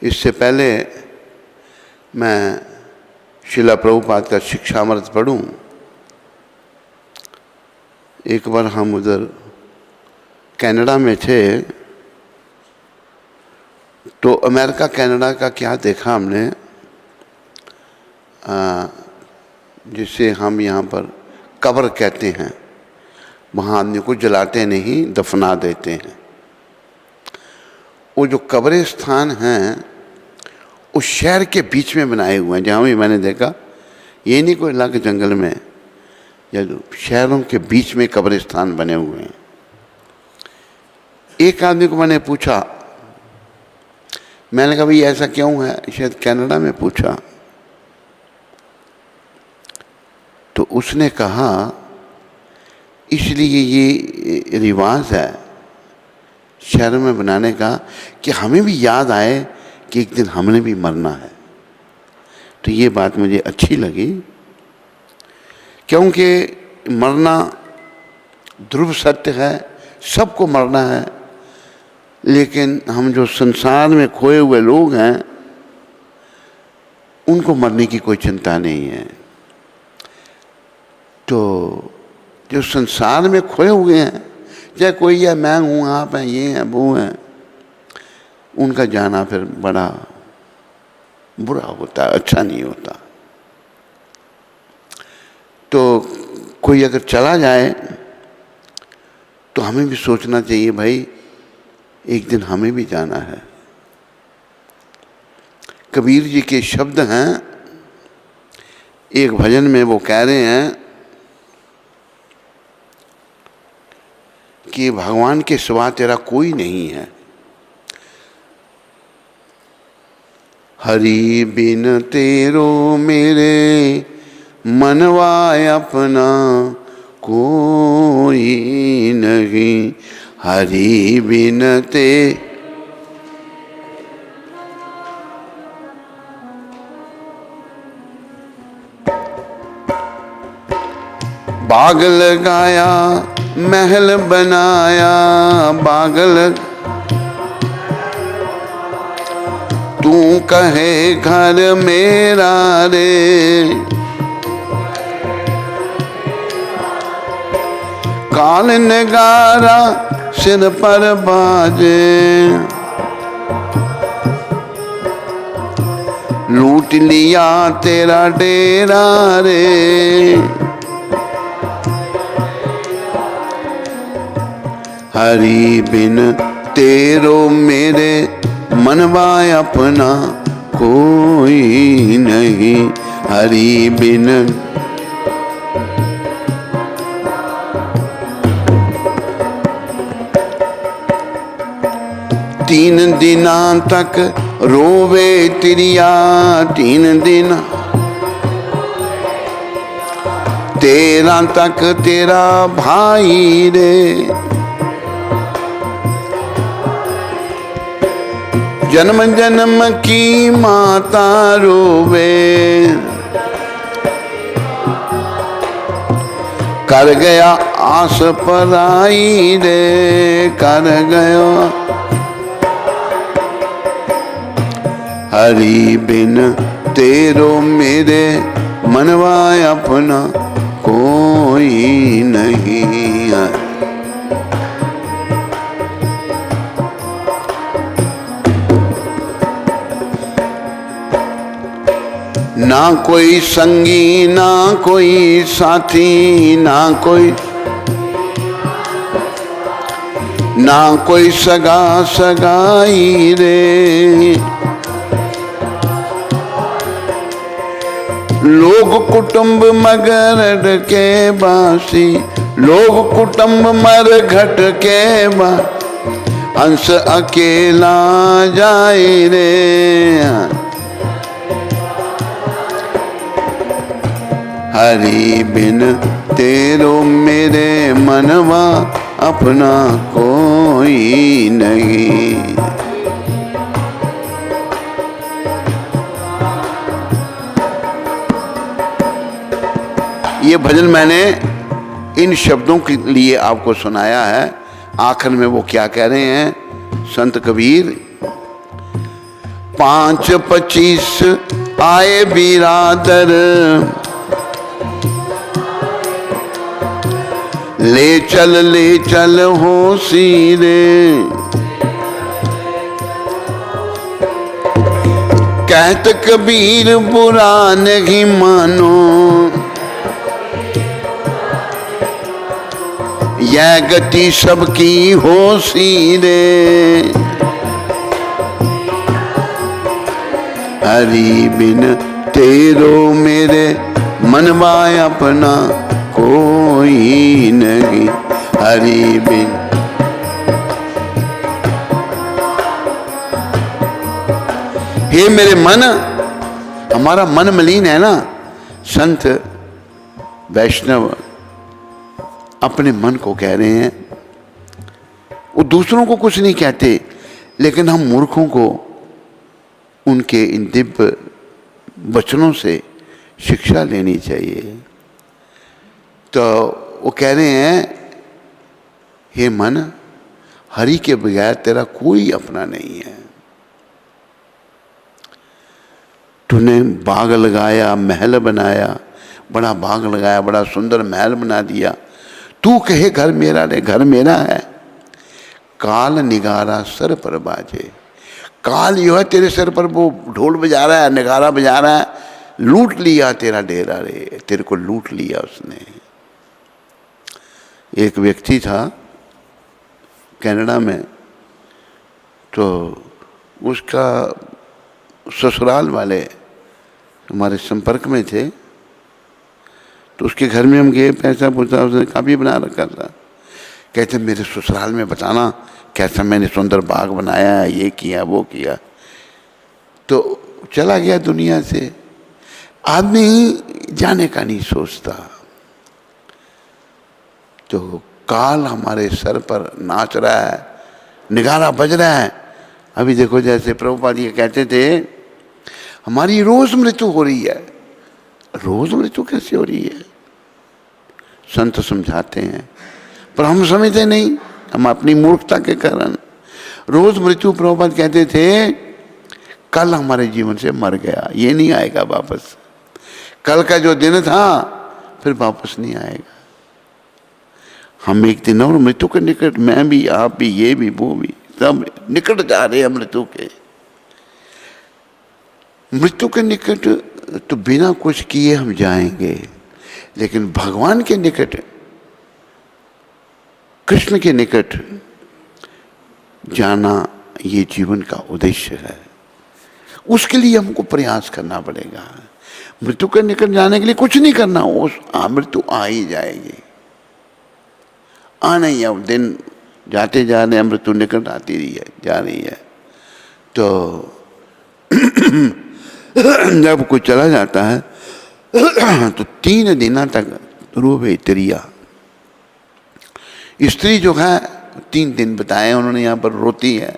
इससे पहले मैं शिला प्रभुपाद का शिक्षामृत पढ़ूं, एक बार हम उधर कनाडा में थे तो अमेरिका कनाडा का क्या देखा हमने, जिसे हम यहाँ पर कब्र कहते हैं। वहाँ आदमी को जलाते नहीं, दफना देते हैं। वो जो कब्रिस्तान हैं उस शहर के बीच में बनाए हुए हैं। जहाँ भी मैंने देखा, ये नहीं कोई अलग जंगल में, या शहरों के बीच में कब्रिस्तान बने हुए हैं। एक आदमी को मैंने पूछा, मैंने कहा भाई ऐसा क्यों है, शायद कनाडा में पूछा, तो उसने कहा इसलिए ये रिवाज है शहर में बनाने का कि हमें भी याद आए कि एक दिन हमने भी मरना है। तो ये बात मुझे अच्छी लगी, क्योंकि मरना ध्रुव सत्य है, सबको मरना है। लेकिन हम जो संसार में खोए हुए लोग हैं उनको मरने की कोई चिंता नहीं है। तो जो संसार में खोए हुए हैं, चाहे कोई है, मैं हूँ, आप हैं, ये हैं, वो हैं, उनका जाना फिर बड़ा बुरा होता है, अच्छा नहीं होता। तो कोई अगर चला जाए तो हमें भी सोचना चाहिए भाई एक दिन हमें भी जाना है। कबीर जी के शब्द हैं, एक भजन में वो कह रहे हैं कि भगवान के सिवा तेरा कोई नहीं है। हरि बिन तेरो मेरे मनवा अपना कोई नहीं। हरि बिन ते बाग लगाया, महल बनाया, बागल तू कहे घर मेरा रे। कान नगारा सिर पर बाजे, लूट लिया तेरा डेरा रे। हरि बिन तेरो मेरे मनवा अपना कोई नहीं। हरि बिन तीन दिना तक रोवे तिरिया, तीन दिन तेरा तक तेरा भाई रे। जन्म जन्म की माता रोवे, कर गया आस पराई रे, कर गया। हरि बिन तेरो मेरे मनवा अपना कोई नहीं है। ना कोई संगी, ना कोई साथी, ना कोई सगा सगाई रे। लोग कुटुंब मगर के बासी, लोग कुटुंब मर घट के बा, हंस अकेला जाए रे। हरि बिन तेरो मेरे मनवा अपना कोई नहीं। ये भजन मैंने इन शब्दों के लिए आपको सुनाया है। आखिर में वो क्या कह रहे हैं संत कबीर, 5-25 आए बिरादर, ले चल होशी रे। कहत कबीर बुरा नहीं मानो, यह गति सबकी होशी रे। हरि बिन तेरो मेरे मनवा अपना कोई नहीं, हरि बिन। हे मेरे मन, हमारा मन मलिन है ना। संत वैष्णव अपने मन को कह रहे हैं, वो दूसरों को कुछ नहीं कहते, लेकिन हम मूर्खों को उनके इन दिव्य वचनों से शिक्षा लेनी चाहिए। तो वो कह रहे हैं, हे मन, हरि के बगैर तेरा कोई अपना नहीं है। तूने बाग लगाया, महल बनाया, बड़ा बाग लगाया, बड़ा सुंदर महल बना दिया। तू कहे घर मेरा रे, घर मेरा है। काल निगारा सर पर बाजे, काल जो है तेरे सर पर वो ढोल बजा रहा है, निगारा बजा रहा है। लूट लिया तेरा डेरा रे, तेरे को लूट लिया उसने। एक व्यक्ति था कनाडा में, तो उसका ससुराल वाले हमारे संपर्क में थे। तो उसके घर में हम गए, पैसा पूछा, उसने काफ़ी बना रखा था। कहते मेरे ससुराल में बताना कैसा मैंने सुंदर बाग बनाया, ये किया वो किया। तो चला गया दुनिया से। आदमी जाने का नहीं सोचता। तो काल हमारे सर पर नाच रहा है, निगारा बज रहा है। अभी देखो, जैसे प्रभुपाद ये कहते थे, हमारी रोज मृत्यु हो रही है। रोज मृत्यु कैसे हो रही है? संत समझाते हैं, पर हम समझते नहीं, हम अपनी मूर्खता के कारण। रोज मृत्यु, प्रभुपाद कहते थे, कल हमारे जीवन से मर गया, ये नहीं आएगा वापस। कल का जो दिन था फिर वापस नहीं आएगा। हम एक दिन और मृत्यु के निकट, मैं भी, आप भी, ये भी, वो भी, सब निकट जा रहे हैं मृत्यु के। मृत्यु के निकट तो बिना कुछ किए हम जाएंगे, लेकिन भगवान के निकट, कृष्ण के निकट जाना ये जीवन का उद्देश्य है। उसके लिए हमको प्रयास करना पड़ेगा। मृत्यु के निकट जाने के लिए कुछ नहीं करना, मृत्यु आ ही जाएगी। आना ही, अब दिन जाते जा रहे हैं, मृत्यु निकट आती रही है, जा रही है। तो जब कोई चला जाता है तो 3 दिन तक रोवे त्रिया। स्त्री जो है 3 दिन बताए उन्होंने यहाँ पर, रोती है।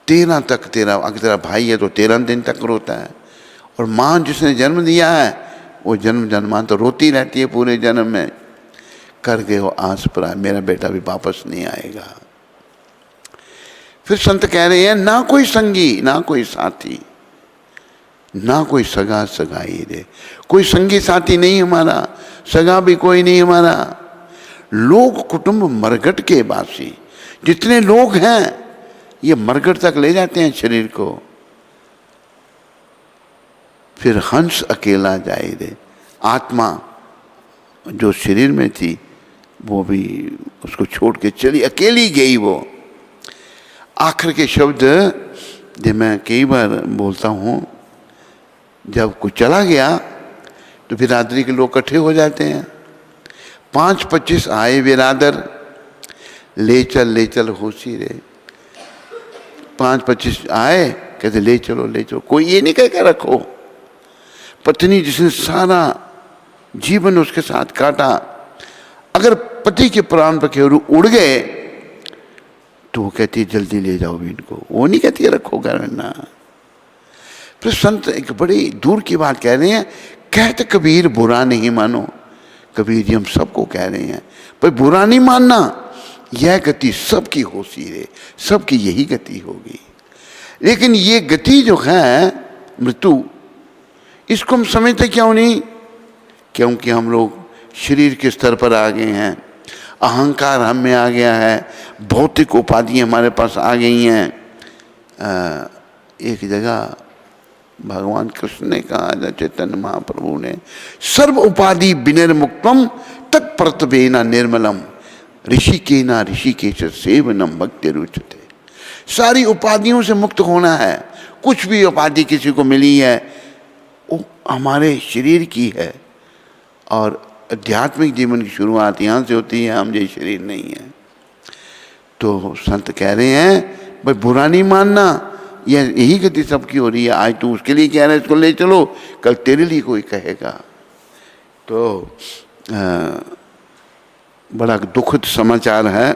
13 तक, अगर तेरा भाई है तो 13 दिन तक रोता है। और माँ जिसने जन्म दिया है वो जन्मांतर रोती रहती है पूरे जन्म में। कर गए हो आस पर आए, मेरा बेटा भी वापस नहीं आएगा। फिर संत कह रहे हैं, ना कोई संगी, ना कोई साथी, ना कोई सगा सगाई रे। कोई संगी साथी नहीं हमारा, सगा भी कोई नहीं हमारा। लोग कुटुंब मरघट के वासी, जितने लोग हैं ये मरघट तक ले जाते हैं शरीर को। फिर हंस अकेला जाए रे। आत्मा जो शरीर में थी वो भी उसको छोड़ के चली, अकेली गई वो। आखिर के शब्द जो मैं कई बार बोलता हूँ, जब कोई चला गया तो बिरादरी के लोग इकट्ठे हो जाते हैं। 5-25 आए बिरादर, ले चल होशी रे। 5-25 आए, कहते ले चलो। कोई ये नहीं कह के रखो। पत्नी जिसने सारा जीवन उसके साथ काटा, अगर पति के प्राण पर केवल उड़ गए तो वो कहती है जल्दी ले जाओ भी इनको, वो नहीं कहती है रखो घर में ना। फिर संत एक बड़ी दूर की बात कह रहे हैं, कहते कबीर बुरा नहीं मानो। कबीर जी हम सबको कह रहे हैं, पर बुरा नहीं मानना, यह गति सबकी होशी रे, सबकी यही गति होगी। लेकिन ये गति जो है मृत्यु, इसको हम समझते क्यों नहीं? क्योंकि हम लोग शरीर के स्तर पर आ गए हैं, अहंकार हम में आ गया है, भौतिक उपाधि हमारे पास आ गई हैं। एक जगह भगवान कृष्ण ने कहा, चैतन्य महाप्रभु ने, सर्व उपाधि विनिर्मुक्तम तत्प्रतवेना निर्मलम ऋषिकेना ऋषिकेश सेवनम भक्ति रुचते। सारी उपाधियों से मुक्त होना है। कुछ भी उपाधि किसी को मिली है वो हमारे शरीर की है, और आध्यात्मिक जीवन की शुरुआत यहाँ से होती है, हम ये शरीर नहीं है। तो संत कह रहे हैं भाई बुरा नहीं मानना, यही गति सबकी हो रही है। आज तू उसके लिए कह रहा है इसको ले चलो, कल तेरे लिए कोई कहेगा। तो बड़ा दुखद समाचार है।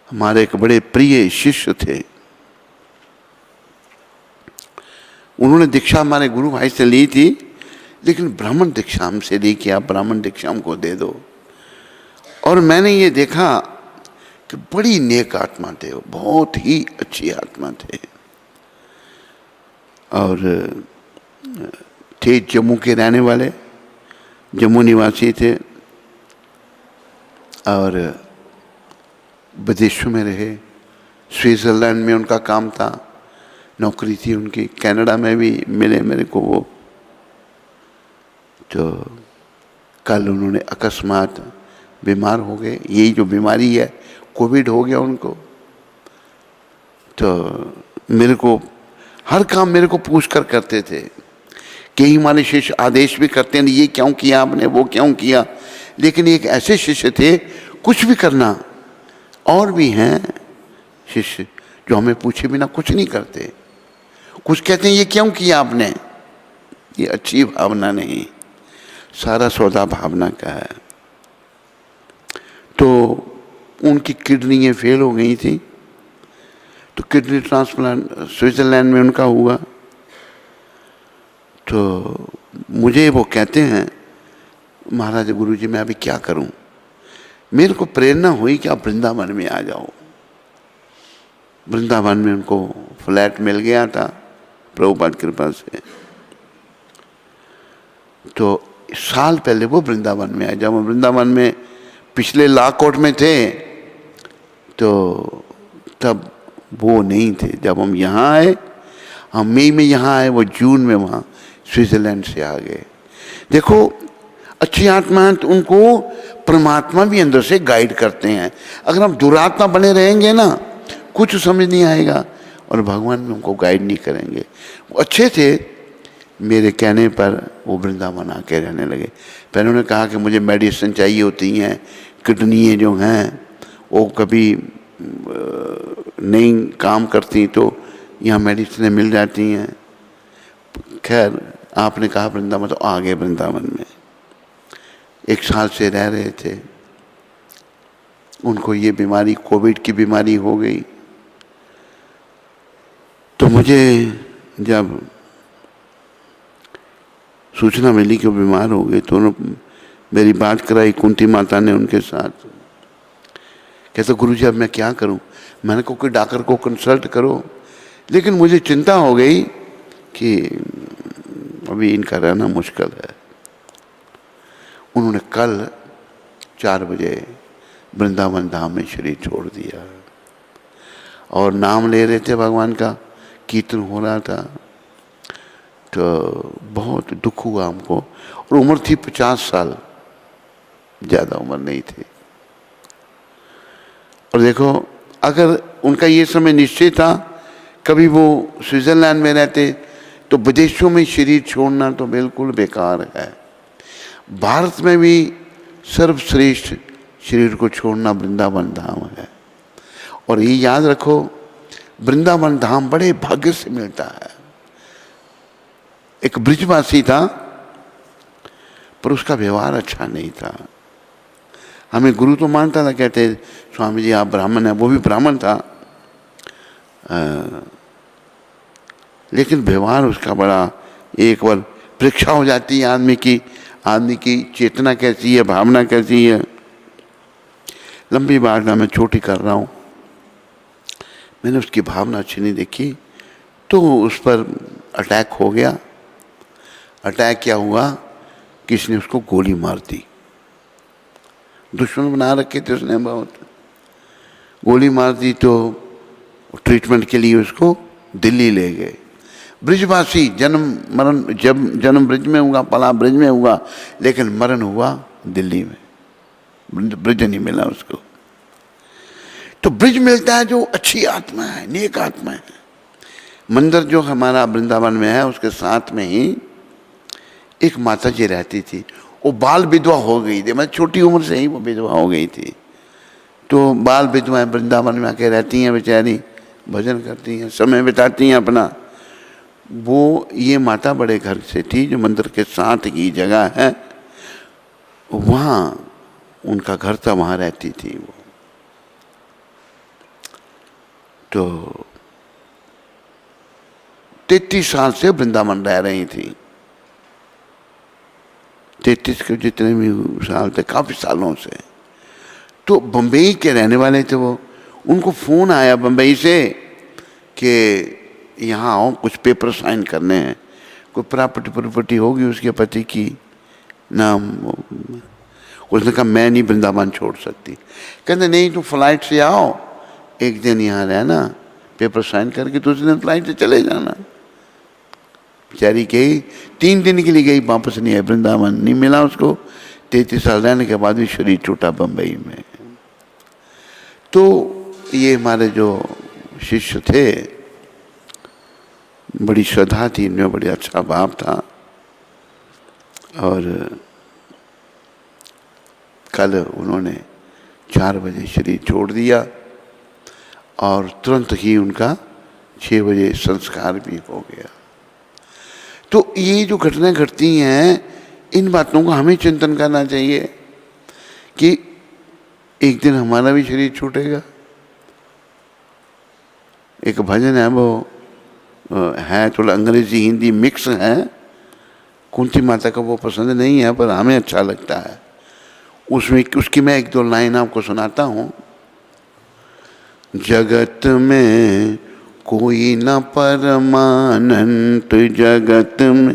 हमारे एक बड़े प्रिय शिष्य थे, उन्होंने दीक्षा हमारे गुरु भाई से ली थी, लेकिन ब्राह्मण दीक्षा हमसे ली कि आप ब्राह्मण दीक्षा हमको दे दो। और मैंने ये देखा कि बड़ी नेक आत्मा थे, वो बहुत ही अच्छी आत्मा थे, और थे जम्मू के रहने वाले, जम्मू निवासी थे, और विदेशों में रहे। स्विट्ज़रलैंड में उनका काम था, नौकरी थी उनकी, कनाडा में भी मिले मेरे को वो। तो कल उन्होंने अकस्मात बीमार हो गए। यही जो बीमारी है कोविड हो गया उनको। तो मेरे को हर काम मेरे को पूछ कर करते थे। कई हमारे शिष्य आदेश भी करते हैं, ये क्यों किया आपने, वो क्यों किया। लेकिन एक ऐसे शिष्य थे कुछ भी करना, और भी हैं शिष्य जो हमें पूछे बिना कुछ नहीं करते, कुछ कहते हैं ये क्यों किया आपने। ये अच्छी भावना नहीं, सारा सौदा भावना का है। तो उनकी किडनी फेल हो गई थी, तो किडनी ट्रांसप्लांट स्विट्ज़रलैंड में उनका हुआ। तो मुझे वो कहते हैं, महाराज गुरुजी मैं अभी क्या करूं। मेरे को प्रेरणा हुई कि आप वृंदावन में आ जाओ। वृंदावन में उनको फ्लैट मिल गया था प्रभुपाद कृपा से। तो साल पहले वो वृंदावन में आए। जब हम वृंदावन में पिछले लाकोट में थे तो तब वो नहीं थे। जब हम यहाँ आए, हम मई में यहाँ आए, वो जून में वहाँ स्विट्ज़रलैंड से आ गए। देखो अच्छी आत्मा है तो उनको परमात्मा भी अंदर से गाइड करते हैं। अगर हम दुरात्मा बने रहेंगे ना, कुछ समझ नहीं आएगा, और भगवान भी उनको गाइड नहीं करेंगे। वो अच्छे थे, मेरे कहने पर वो वृंदावन आके रहने लगे। पहले उन्होंने कहा कि मुझे मेडिसिन चाहिए होती हैं, किडनी जो हैं वो कभी नहीं काम करती, तो यहाँ मेडिसिन मिल जाती हैं। खैर आपने कहा वृंदावन, तो आ गए वृंदावन में। 1 साल से रह रहे थे। उनको ये बीमारी, कोविड की बीमारी हो गई। तो मुझे जब सूचना मिली कि वो बीमार हो गए, तो उन्होंने मेरी बात कराई कुंती माता ने उनके साथ। कहते गुरुजी अब मैं क्या करूं। मैंने कहा कोई डॉक्टर को कंसल्ट करो। लेकिन मुझे चिंता हो गई कि अभी इनका रहना मुश्किल है। उन्होंने कल 4 बजे वृंदावन धाम में शरीर छोड़ दिया, और नाम ले रहे थे भगवान का, कीर्तन हो रहा था। तो बहुत दुख हुआ हमको। और उम्र थी 50 साल, ज़्यादा उम्र नहीं थी। और देखो अगर उनका ये समय निश्चय था, कभी वो स्विट्ज़रलैंड में रहते, तो विदेशों में शरीर छोड़ना तो बिल्कुल बेकार है। भारत में भी सर्वश्रेष्ठ शरीर को छोड़ना वृंदावन धाम है। और ये याद रखो, वृंदावन धाम बड़े भाग्य से मिलता है। एक ब्रिजवासी था, पर उसका व्यवहार अच्छा नहीं था। हमें गुरु तो मानता था, कहते स्वामी जी आप ब्राह्मण हैं, वो भी ब्राह्मण था, लेकिन व्यवहार उसका बड़ा, एक बार परीक्षा हो जाती है आदमी की चेतना कैसी है, भावना कैसी है। लंबी बात ना मैं छोटी कर रहा हूँ। मैंने उसकी भावना अच्छी नहीं देखी, तो उस पर अटैक हो गया। अटैक क्या हुआ, किसी ने उसको गोली मार दी। दुश्मन बना रखे थे उसने बहुत, गोली मार दी। तो ट्रीटमेंट के लिए उसको दिल्ली ले गए। ब्रिजवासी, जन्म मरण, जब जन्म ब्रिज में हुआ, पला ब्रिज में हुआ, लेकिन मरण हुआ दिल्ली में। ब्रिज नहीं मिला उसको। तो ब्रिज मिलता है जो अच्छी आत्मा है, नेक आत्मा है। मंदिर जो हमारा वृंदावन में है, उसके साथ में ही एक माता जी रहती थी। वो बाल विधवा हो गई थी, मतलब छोटी उम्र से ही वो विधवा हो गई थी। तो बाल विधवाएं वृंदावन में आके रहती हैं बेचारी, भजन करती हैं, समय बिताती हैं अपना। वो ये माता बड़े घर से थी, जो मंदिर के साथ की जगह है, वहाँ उनका घर था, वहाँ रहती थी वो। तो 33 साल से वृंदावन रह रही थी। 33 के जितने भी साल थे, काफ़ी सालों से। तो बम्बई के रहने वाले थे वो। उनको फ़ोन आया बम्बई से कि यहाँ आओ, कुछ पेपर साइन करने हैं, कोई प्रॉपर्टी होगी उसके पति की नाम। उसने कहा मैं नहीं वृंदावन छोड़ सकती। कहते नहीं, तुम फ्लाइट से आओ, एक दिन यहाँ रहना, पेपर साइन करके दूसरे दिन फ्लाइट से चले जाना। बेचारी गई, 3 दिन के लिए गई, वापस नहीं आई, वृंदावन नहीं मिला उसको। 33 साल रहने के बाद भी शरीर छूटा बम्बई में। तो ये हमारे जो शिष्य थे, बड़ी श्रद्धा थी इनमें, बड़ी अच्छा भाव था। और कल उन्होंने 4 बजे शरीर छोड़ दिया और तुरंत ही उनका 6 बजे संस्कार भी हो गया। तो ये जो घटनाएं घटती हैं, इन बातों को हमें चिंतन करना चाहिए कि एक दिन हमारा भी शरीर छूटेगा। एक भजन है, वो है थोड़ा अंग्रेजी हिंदी मिक्स है, कुंती माता का वो पसंद नहीं है, पर हमें अच्छा लगता है। उसमें उसकी मैं 1-2 लाइन आपको सुनाता हूँ। जगत में कोई न परमानंत, जगत में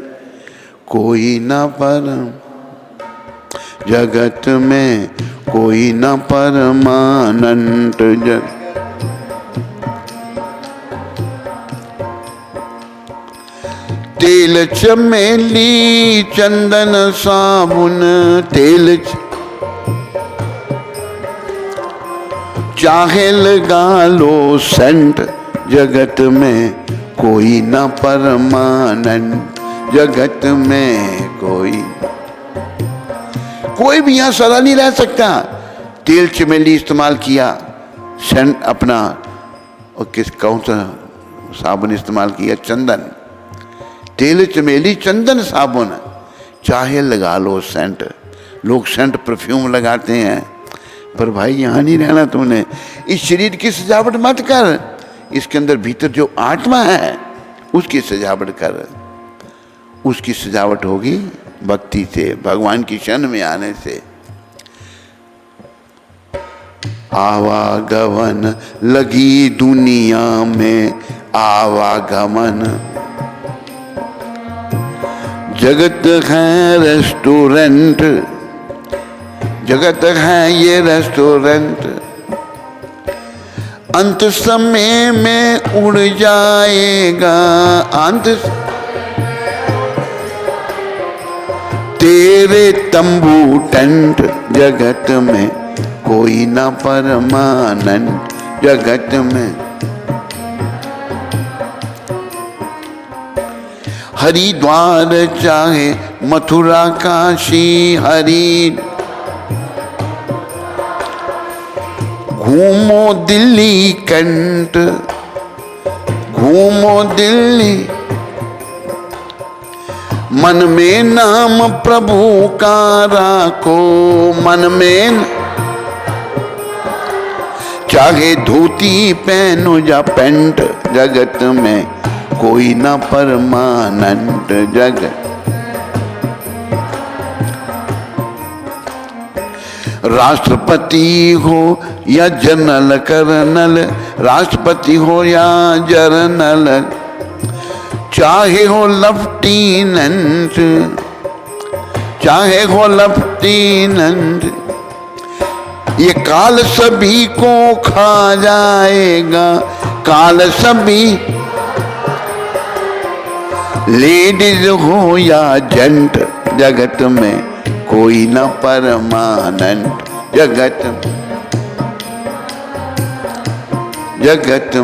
कोई न जगत में कोई न परमानंत। तेल चमेली चंदन साबुन, तेल चाहे लगा लो सेंट, जगत में कोई न परमानंत, जगत में कोई भी यहाँ सदा नहीं रह सकता। तेल चमेली इस्तेमाल किया, सेंट अपना, और कौन सा साबुन इस्तेमाल किया, चंदन। तेल चमेली चंदन साबुन, चाहे लगा लो सेंट। लोग सेंट परफ्यूम लगाते हैं, पर भाई यहाँ नहीं रहना तुमने। इस शरीर की सजावट मत कर, इसके अंदर भीतर जो आत्मा है उसकी सजावट कर। उसकी सजावट होगी भक्ति से, भगवान की शरण में आने से। आवागमन लगी दुनिया में, आवागमन जगत है रेस्टोरेंट, जगत है ये रेस्टोरेंट। अंत समय में उड़ जाएगा, अंत तेरे तंबू टेंट, जगत में कोई ना परमानंत, जगत में। हरिद्वार चाहे मथुरा काशी, हरि घूमो दिल्ली कंठ, घूमो दिल्ली। मन में नाम प्रभु का राखो, मन में चाहे धोती पहनो या पेंट, जगत में कोई ना परमानंत, जगत। राष्ट्रपति हो या जनरल कर्नल, राष्ट्रपति हो या जर्नल, चाहे हो लेफ्टिनेंट, चाहे हो लेफ्टिनेंट, ये काल सभी को खा जाएगा, काल सभी, लेडीज हो या जेंट, जगत में कोई न परमानेंट, जगत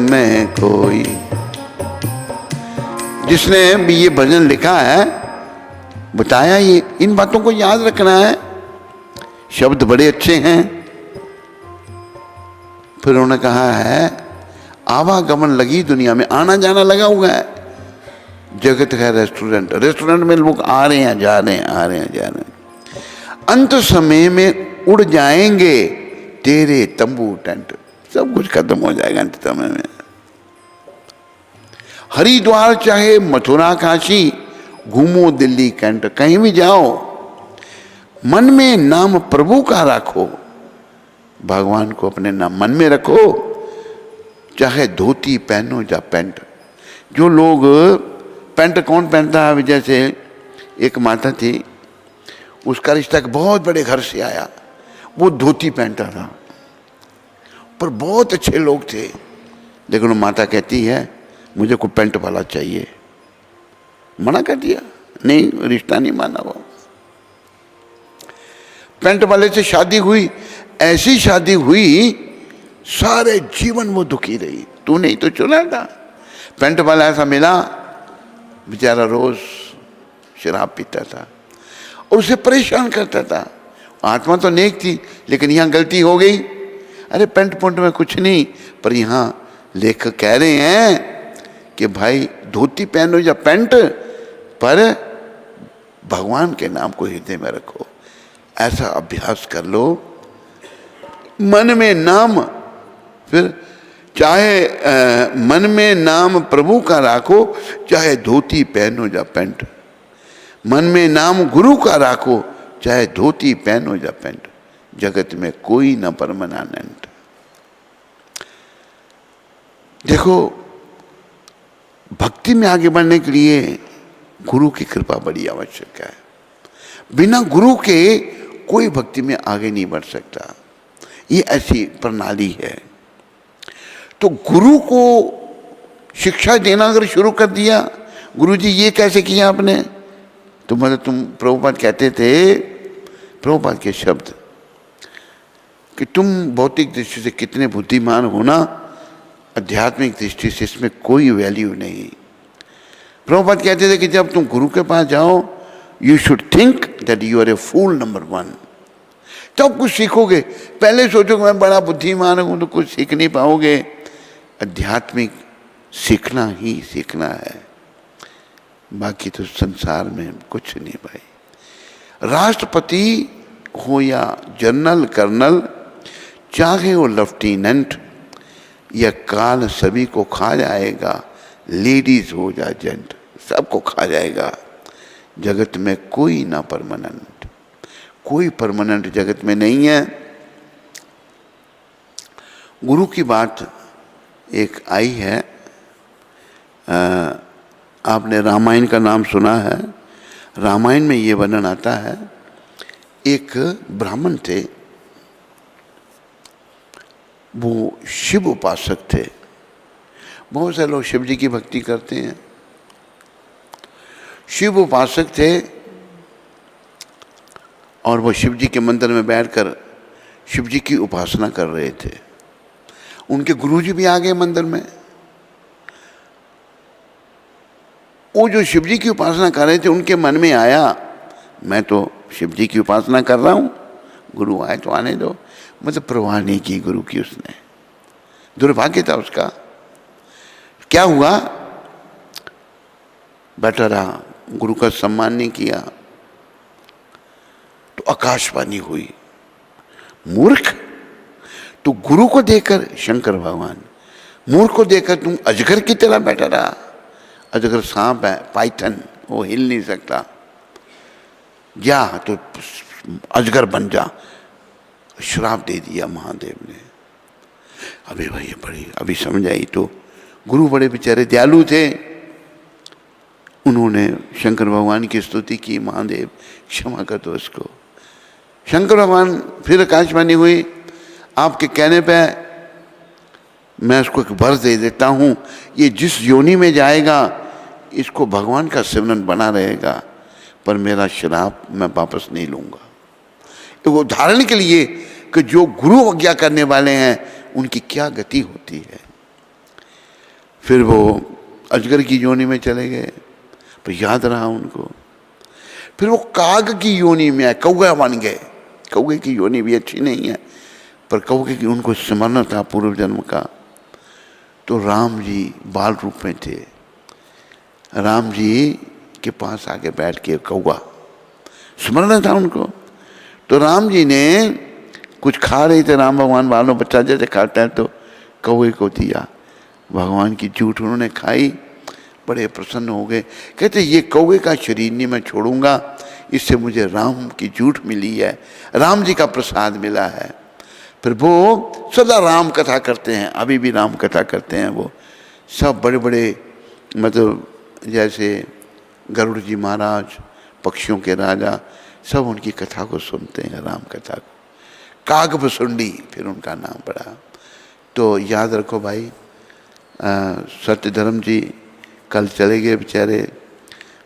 में कोई। जिसने भी ये भजन लिखा है बताया, ये इन बातों को याद रखना है। शब्द बड़े अच्छे हैं। फिर उन्होंने कहा है आवागमन लगी दुनिया में, आना जाना लगा हुआ है। जगत है रेस्टोरेंट, रेस्टोरेंट में लोग आ रहे हैं जा रहे हैं, आ रहे हैं जा रहे हैं। अंत समय में उड़ जाएंगे तेरे तंबू टेंट, सब कुछ खत्म हो जाएगा अंत समय में। हरिद्वार चाहे मथुरा काशी, घूमो दिल्ली कैंट, कहीं भी जाओ मन में नाम प्रभु का रखो, भगवान को अपने नाम मन में रखो, चाहे धोती पहनो या पैंट। जो लोग पैंट कौन पहनता है, जैसे एक माता थी, उसका रिश्ता बहुत बड़े घर से आया, वो धोती पहनता था, पर बहुत अच्छे लोग थे। लेकिन वो माता कहती है मुझे कोई पैंट वाला चाहिए, मना कर दिया, नहीं रिश्ता नहीं माना। वो पैंट वाले से शादी हुई, ऐसी शादी हुई सारे जीवन वो दुखी रही। तू नहीं तो चुना था। पैंट वाला ऐसा मिला, बेचारा रोज शराब पीता था और उसे परेशान करता था। आत्मा तो नेक थी, लेकिन यहाँ गलती हो गई। अरे पैंट पुंट में कुछ नहीं, पर यहाँ लेखक कह रहे हैं कि भाई धोती पहनो या पैंट, पर भगवान के नाम को हृदय में रखो। ऐसा अभ्यास कर लो, मन में नाम, फिर चाहे मन में नाम प्रभु का रखो, चाहे धोती पहनो या पैंट। मन में नाम गुरु का रखो, चाहे धोती पहनो या पैंट। जगत में कोई न परमानेंट। देखो, भक्ति में आगे बढ़ने के लिए गुरु की कृपा बड़ी आवश्यक है। बिना गुरु के कोई भक्ति में आगे नहीं बढ़ सकता। ये ऐसी प्रणाली है। तो गुरु को शिक्षा देना अगर शुरू कर दिया, गुरु जी ये कैसे किया आपने, तो मतलब तुम, प्रभुपाद कहते थे, प्रभुपाद के शब्द, कि तुम भौतिक दृष्टि से कितने बुद्धिमान हो ना, आध्यात्मिक दृष्टि से इसमें कोई वैल्यू नहीं। प्रभुपाद कहते थे कि जब तुम गुरु के पास जाओ, you should think that you are a fool number 1। तब कुछ सीखोगे। पहले सोचो कि मैं बड़ा बुद्धिमान हूं, तो कुछ सीख नहीं पाओगे। आध्यात्मिक सीखना ही सीखना है, बाकी तो संसार में कुछ नहीं भाई। राष्ट्रपति हो या जनरल कर्नल, चाहे वो लेफ्टिनेंट, यह काल सभी को खा जाएगा। लेडीज हो या जेंट, सबको खा जाएगा। जगत में कोई ना परमानेंट, कोई परमानेंट जगत में नहीं है। गुरु की बात एक आई है, आपने रामायण का नाम सुना है। रामायण में ये वर्णन आता है, एक ब्राह्मण थे, वो शिव उपासक थे। बहुत से लोग शिव जी की भक्ति करते हैं। शिव उपासक थे और वो शिव जी के मंदिर में बैठकर शिव जी की उपासना कर रहे थे। उनके गुरुजी भी आ गए मंदिर में। वो जो शिव जी की उपासना कर रहे थे, उनके मन में आया, मैं तो शिव जी की उपासना कर रहा हूँ, गुरु आए तो आने दो। मतलब परवाह नहीं की गुरु की उसने। दुर्भाग्य था उसका। क्या हुआ, बैठा रहा, गुरु का सम्मान नहीं किया। तो आकाशवाणी हुई, मूर्ख, तो गुरु को देखकर, शंकर भगवान, मूर्ख को देखकर तुम अजगर की तरह बैठा रहा। अजगर सांप है, पाइथन, वो हिल नहीं सकता। जा तो अजगर बन जा। श्राप दे दिया महादेव ने। अबे भाई बड़ी अभी समझ आई। तो गुरु बड़े बेचारे दयालु थे, उन्होंने शंकर भगवान की स्तुति की, महादेव क्षमा कर दो इसको। शंकर भगवान फिर आकाशवाणी हुई, आपके कहने पे मैं उसको एक वर दे देता हूँ, ये जिस योनि में जाएगा इसको भगवान का सिमरन बना रहेगा, पर मेरा श्राप मैं वापस नहीं लूँगा। तो वो उदाहरण के लिए कि जो गुरु आज्ञा करने वाले हैं उनकी क्या गति होती है। फिर वो अजगर की योनि में चले गए, पर याद रहा उनको। फिर वो काग की योनि में आए, कौवा बन गए। कौवे की योनि भी अच्छी नहीं है, पर कौवे की उनको स्मरण था पूर्व जन्म का। तो राम जी बाल रूप में थे, राम जी के पास आके बैठ के कौवा स्मरण था उनको। तो राम जी ने कुछ खा रहे थे, राम भगवान बालों बच्चा जैसे खाता है, तो कौवे को दिया। भगवान की जूठ उन्होंने खाई, बड़े प्रसन्न हो गए। कहते ये कौवे का शरीर नहीं मैं छोड़ूंगा, इससे मुझे राम की जूठ मिली है, राम जी का प्रसाद मिला है। फिर वो सदा राम कथा करते हैं, अभी भी राम कथा करते हैं। वो सब बड़े बड़े मतलब जैसे गरुड़ जी महाराज, पक्षियों के राजा, सब उनकी कथा को सुनते हैं, राम कथा को। कागभुसुंडी फिर उनका नाम पड़ा। तो याद रखो भाई, सत्य धर्म जी कल चले गए बेचारे,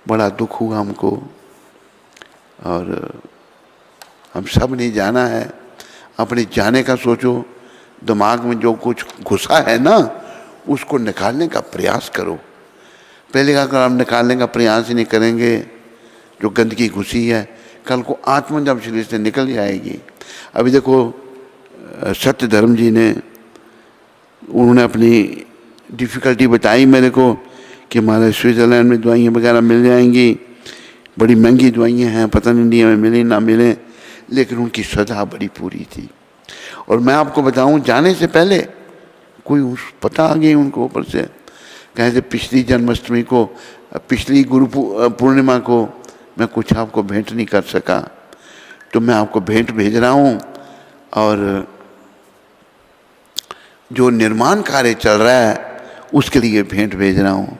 बड़ा दुख हुआ हमको। और हम सब नहीं जाना है, अपने जाने का सोचो। दिमाग में जो कुछ घुसा है ना, उसको निकालने का प्रयास करो। पहले अगर हम निकालने का प्रयास ही नहीं करेंगे, जो गंदगी घुसी है, कल को आत्मा जब शरीर से निकल जाएगी। अभी देखो सत्य धर्म जी ने, उन्होंने अपनी डिफ़िकल्टी बताई मेरे को कि हमारे स्विट्ज़रलैंड में दवाइयाँ वगैरह मिल जाएंगी, बड़ी महंगी दवाइयाँ हैं, पता नहीं इंडिया में मिले ना मिले, लेकिन उनकी श्रद्धा बड़ी पूरी थी। और मैं आपको बताऊं, जाने से पहले कोई पता आ गई उनको ऊपर से, कहे पिछली जन्माष्टमी को, पिछली गुरु पूर्णिमा को मैं कुछ आपको भेंट नहीं कर सका, तो मैं आपको भेंट भेज रहा हूँ। और जो निर्माण कार्य चल रहा है उसके लिए भेंट भेज रहा हूँ।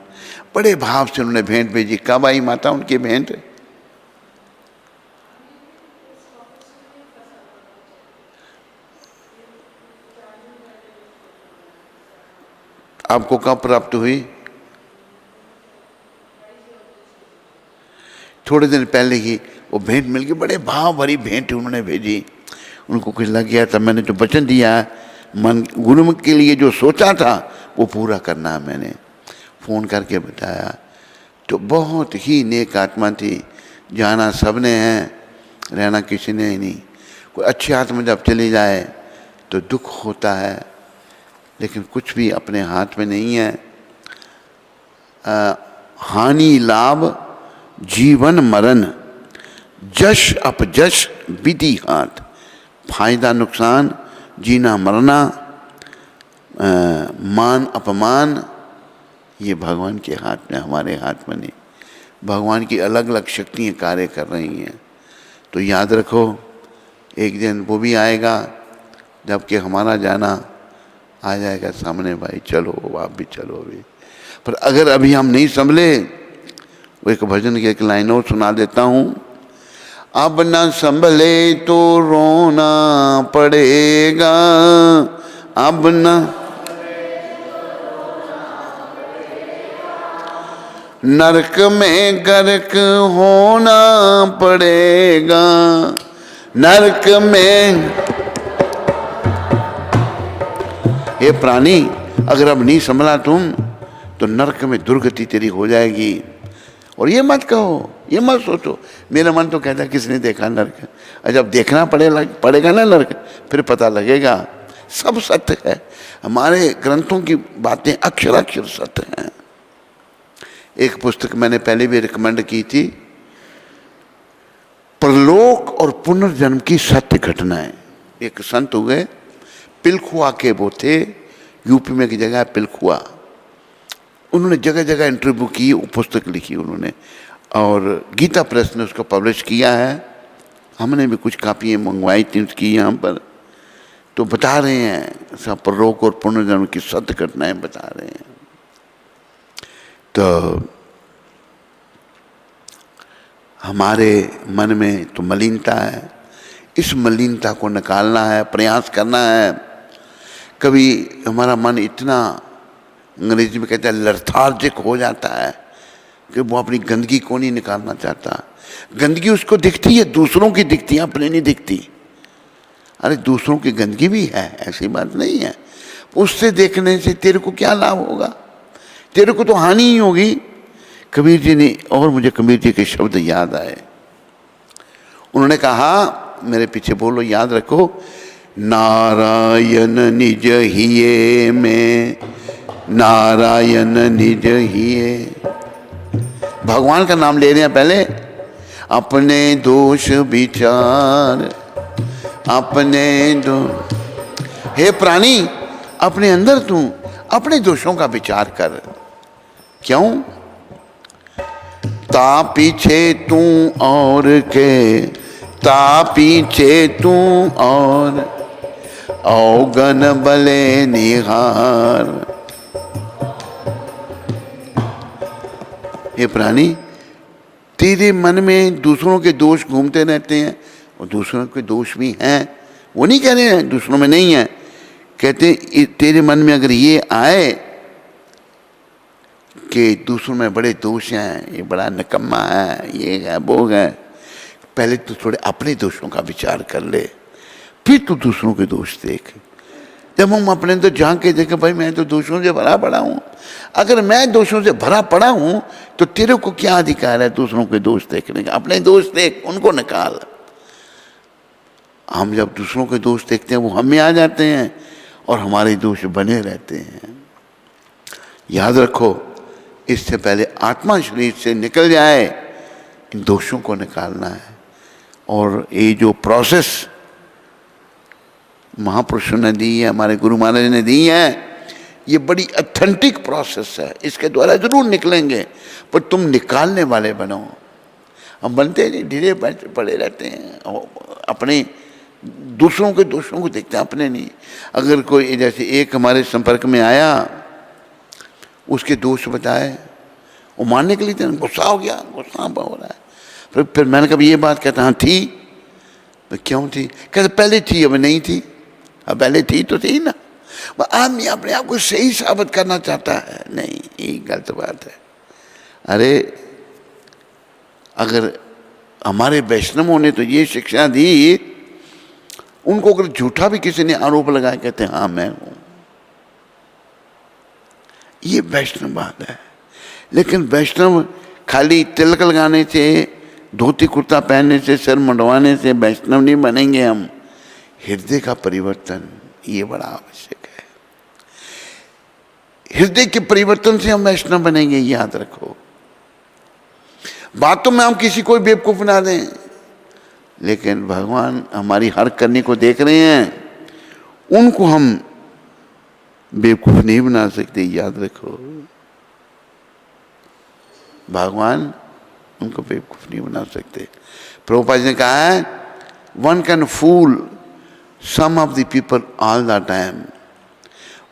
बड़े भाव से उन्होंने भेंट भेजी। कब आई माता उनकी भेंट? आपको कब प्राप्त हुई? थोड़े दिन पहले ही वो भेंट मिल गई। बड़े भाव भरी भेंट उन्होंने भेजी। उनको कुछ लग गया, तब मैंने जो वचन दिया मन गुरु के लिए जो सोचा था वो पूरा करना है, मैंने फ़ोन करके बताया। तो बहुत ही नेक आत्मा थी। जाना सबने है, रहना किसी ने ही नहीं। कोई अच्छी आत्मा जब चली जाए तो दुख होता है, लेकिन कुछ भी अपने हाथ में नहीं है। हानि लाभ जीवन मरण, जश अपजश विधि हाथ। फायदा नुकसान, जीना मरना, मान अपमान, ये भगवान के हाथ में, हमारे हाथ में नहीं। भगवान की अलग अलग शक्तियाँ कार्य कर रही हैं। तो याद रखो, एक दिन वो भी आएगा जबकि हमारा जाना आ जाएगा सामने। भाई चलो, आप भी चलो अभी। पर अगर अभी हम नहीं संभले, वो एक भजन की एक लाइन और सुना देता हूँ। अब न संभले तो रोना पड़ेगा, अब न नरक में गर्क होना पड़ेगा, नरक में। ये प्राणी, अगर अब नहीं संभला तुम तो नरक में दुर्गति तेरी हो जाएगी। और ये मत कहो, ये मत सोचो, मेरा मन तो कहता है किसने देखा नरक। और जब देखना पड़ेगा ना नरक, फिर पता लगेगा। सब सत्य है, हमारे ग्रंथों की बातें अक्षर अक्षर सत्य हैं। एक पुस्तक मैंने पहले भी रिकमेंड की थी, परलोक और पुनर्जन्म की सत्य घटनाएं। एक संत हुए, पिलखुआ के वो थे, यूपी में एक जगह है पिलखुआ। उन्होंने जगह जगह इंटरव्यू की, पुस्तक लिखी उन्होंने, और गीता प्रेस ने उसको पब्लिश किया है। हमने भी कुछ कापियाँ मंगवाई थी उसकी यहाँ पर। तो बता रहे हैं सब परलोक और पुनर्जन्म की सत्य घटनाएं बता रहे हैं। तो हमारे मन में तो मलिनता है, इस मलिनता को निकालना है, प्रयास करना है। कभी हमारा मन इतना, अंग्रेजी में कहते हैं लेथार्जिक हो जाता है कि वो अपनी गंदगी को नहीं निकालना चाहता। गंदगी उसको दिखती है, दूसरों की दिखती है, अपने नहीं दिखती। अरे दूसरों की गंदगी भी है, ऐसी बात नहीं है। उससे देखने से तेरे को क्या लाभ होगा, तेरे को तो हानि ही होगी। कबीर जी ने, और मुझे कबीर जी के शब्द याद आए। उन्होंने कहा, मेरे पीछे बोलो, याद रखो, नारायण निज हिये में, नारायण निज हिये। भगवान का नाम ले रहे हैं पहले। अपने दोष विचार, अपने दो, हे प्राणी अपने अंदर तू अपने दोषों का विचार कर। क्यों? ता पीछे तू और के, ता पीछे तू और अवगन बले निहार। हे प्राणी, तेरे मन में दूसरों के दोष घूमते रहते हैं, और दूसरों के दोष भी हैं, वो नहीं कह रहे हैं दूसरों में नहीं है। कहते तेरे मन में अगर ये आए कि दूसरों में बड़े दोष हैं, ये बड़ा निकम्मा है, ये है वो है, पहले तो थोड़े अपने दोषों का विचार कर ले, फिर तू दूसरों के दोष देख। जब हम अपने अंदर झांक के देखें, भाई मैं तो दोषों से भरा पड़ा हूँ, अगर मैं दोषों से भरा पड़ा हूँ तो तेरे को क्या अधिकार है दूसरों के दोष देखने का? अपने दोष देख, उनको निकाल। हम जब दूसरों के दोष देखते हैं वो हम में आ जाते हैं और हमारे दोष बने रहते हैं। याद रखो, इससे पहले आत्मा शरीर से निकल जाए, इन दोषों को निकालना है। और ये जो प्रोसेस महापुरुषों ने दी है, हमारे गुरु महाराज ने दी है, ये बड़ी ऑथेंटिक प्रोसेस है। इसके द्वारा जरूर निकलेंगे, पर तुम निकालने वाले बनो। हम बनते नहीं, ढीले पड़े रहते हैं, अपने दूसरों के दोषों को देखते हैं, अपने नहीं। अगर कोई, जैसे एक हमारे संपर्क में आया, उसके दोष बताए, वो मानने के लिए गुस्सा हो गया, गुस्सा हो रहा है। फिर मैंने कभी ये बात कहता, हाँ थी, तो क्यों थी? कहते पहले थी, अब नहीं थी। अब पहले थी तो थी ना। आदमी अपने आप को सही साबित करना चाहता है, नहीं, ये गलत बात है। अरे अगर हमारे वैष्णवों ने तो ये शिक्षा दी, उनको अगर झूठा भी किसी ने आरोप लगाया, कहते हाँ मैं हूं, ये वैष्णव बात है। लेकिन वैष्णव खाली तिलक लगाने से, धोती कुर्ता पहनने से, सर मंडवाने से वैष्णव नहीं बनेंगे हम। हृदय का परिवर्तन ये बड़ा आवश्यक है। हृदय के परिवर्तन से हम वैष्णव बनेंगे, याद रखो। बातों में हम किसी को बेवकूफ बना दें, लेकिन भगवान हमारी हर करने को देख रहे हैं, उनको हम बेवकूफ नहीं बना सकते, याद रखो। भगवान उनको बेवकूफ नहीं बना सकते। प्रभुपाद जी ने कहा है, one can fool some of the people all the time,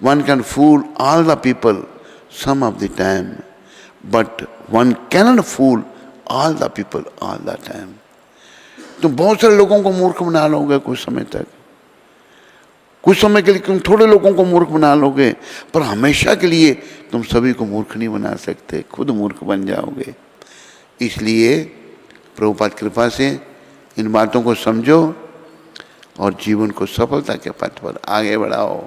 one can fool all the people some of the time, but one cannot fool all the people all the time. तुम बहुत सारे लोगों को मूर्ख बना लोगे कुछ समय तक, कुछ समय के लिए तुम थोड़े लोगों को मूर्ख बना लोगे, पर हमेशा के लिए तुम सभी को मूर्ख नहीं बना सकते, खुद मूर्ख बन जाओगे। इसलिए प्रभुपाद कृपा से इन बातों को समझो और जीवन को सफलता के पथ पर आगे बढ़ाओ।